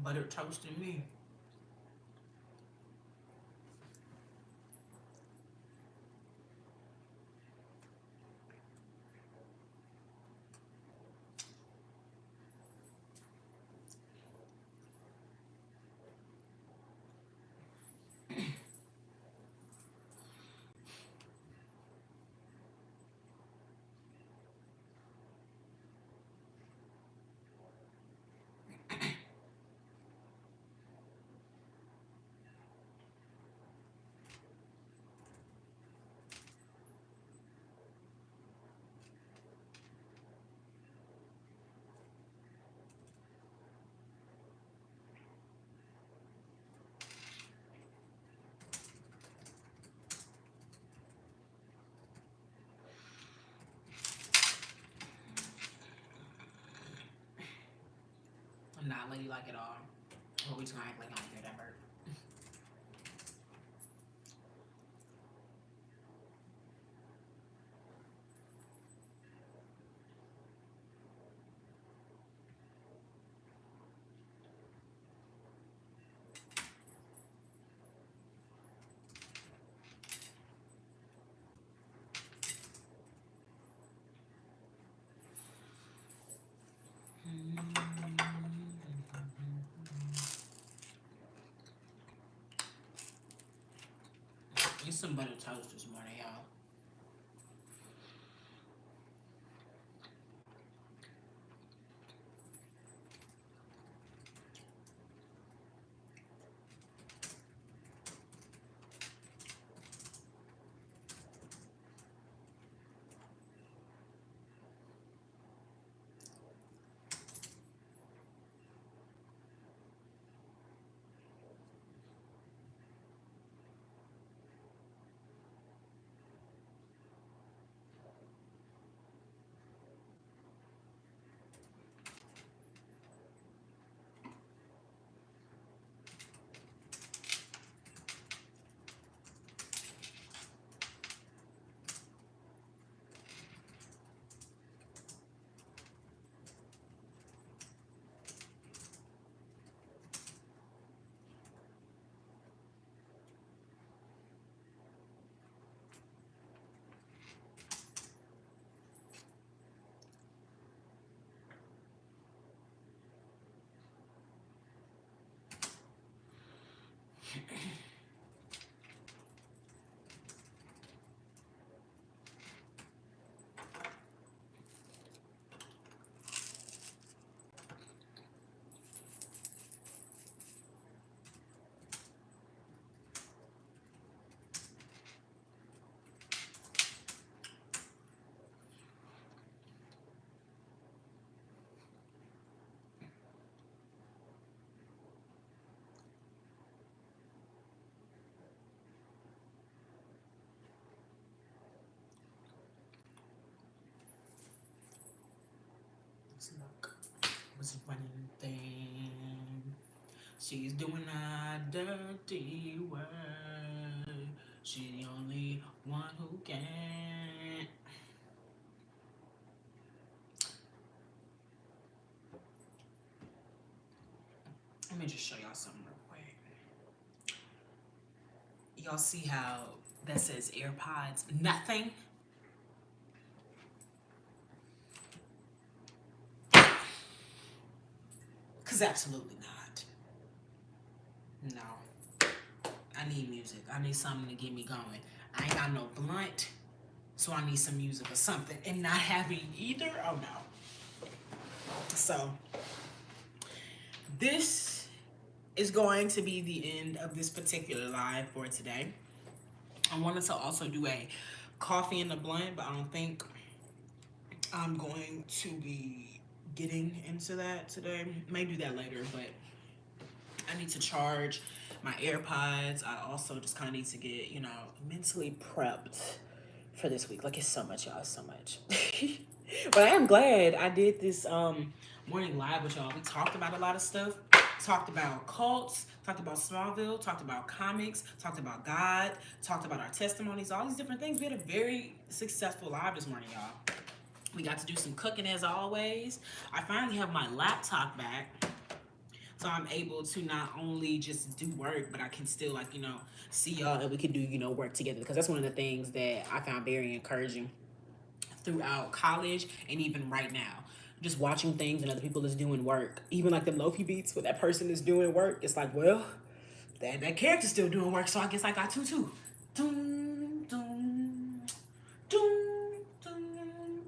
Buttered toast and me. I'm not ladylike at all. Or we just gonna act like I don't hear that bird. Eat some buttered toast this morning, y'all. Let's look. What's running thing? She's doing a dirty work. She's the only one who can. Let me just show y'all something real quick. Y'all see how that says AirPods? Nothing. Because absolutely not. No. I need music. I need something to get me going. I ain't got no blunt, so I need some music or something. And not having either, oh no. So, this is going to be the end of this particular live for today. I wanted to also do a coffee and a blunt, but I don't think I'm going to be getting into that today. May do that later, but I need to charge my AirPods. I also just kind of need to get, mentally prepped for this week. Like, it's so much, y'all. It's so much. But I am glad I did this morning live with y'all. We talked about a lot of stuff. talked about cults, talked about Smallville, talked about comics, talked about God, talked about our testimonies, all these different things. We had a very successful live this morning, y'all. We got to do some cooking as always. I finally have my laptop back. So I'm able to not only just do work, but I can still, like, see y'all and we can do, work together. Because that's one of the things that I found very encouraging throughout college and even right now. Just watching things and other people is doing work. Even like them Lofi beats where that person is doing work. It's like, well, that character's still doing work, so I guess I got to too. Doom, doom, doom, doom,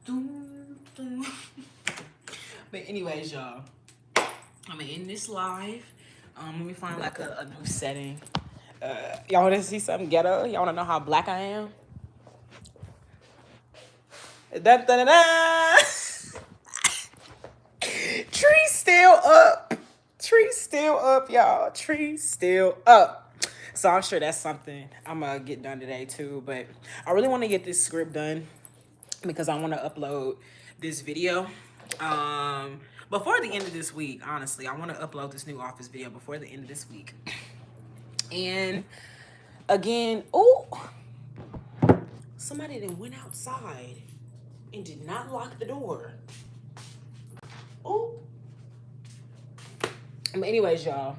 doom, doom. But anyways, y'all, I'm gonna end this live. Let me find like a new setting. Y'all want to see something ghetto? Y'all want to know how black I am? Da, da, da, da. Tree still up. Tree still up, y'all. Tree still up. So I'm sure that's something I'm going to get done today too. But I really want to get this script done because I want to upload this video. Before the end of this week, honestly, I want to upload this new office video before the end of this week. And again, somebody then went outside and did not lock the door. Oh. But anyways, y'all,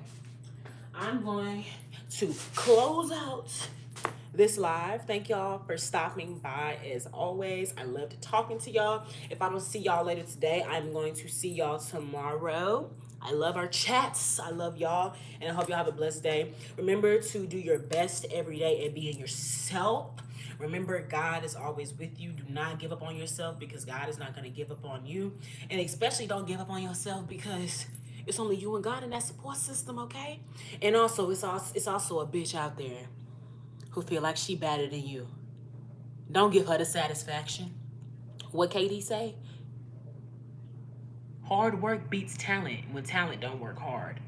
I'm going to close out this live. Thank y'all for stopping by as always. I loved talking to y'all. If I don't see y'all later today, I'm going to see y'all tomorrow. I love our chats. I love y'all, and I hope y'all have a blessed day. Remember to do your best every day and be in yourself. Remember, God is always with you. Do not give up on yourself because God is not going to give up on you. And especially don't give up on yourself because it's only you and God in that support system, okay? And also, it's also a bitch out there who feel like she better than you. Don't give her the satisfaction. What KD say? Hard work beats talent when talent don't work hard.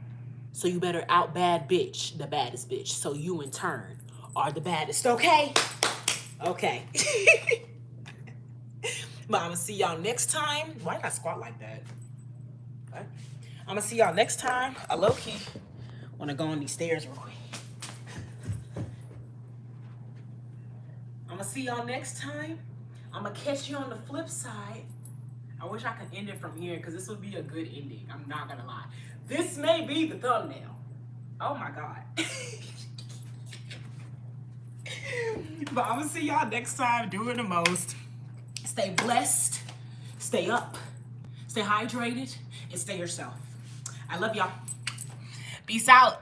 So you better out bad bitch the baddest bitch. So you in turn are the baddest, okay? Okay. But I'm gonna see y'all next time. Why did I squat like that? Okay. I'm gonna see y'all next time. I low-key wanna go on these stairs real quick. I'm gonna see y'all next time. I'm gonna catch you on the flip side. I wish I could end it from here because this would be a good ending. I'm not gonna lie. This may be the thumbnail. Oh my God. But I'm gonna see y'all next time doing the most. Stay blessed, stay up, stay hydrated, and stay yourself. I love y'all. Peace out.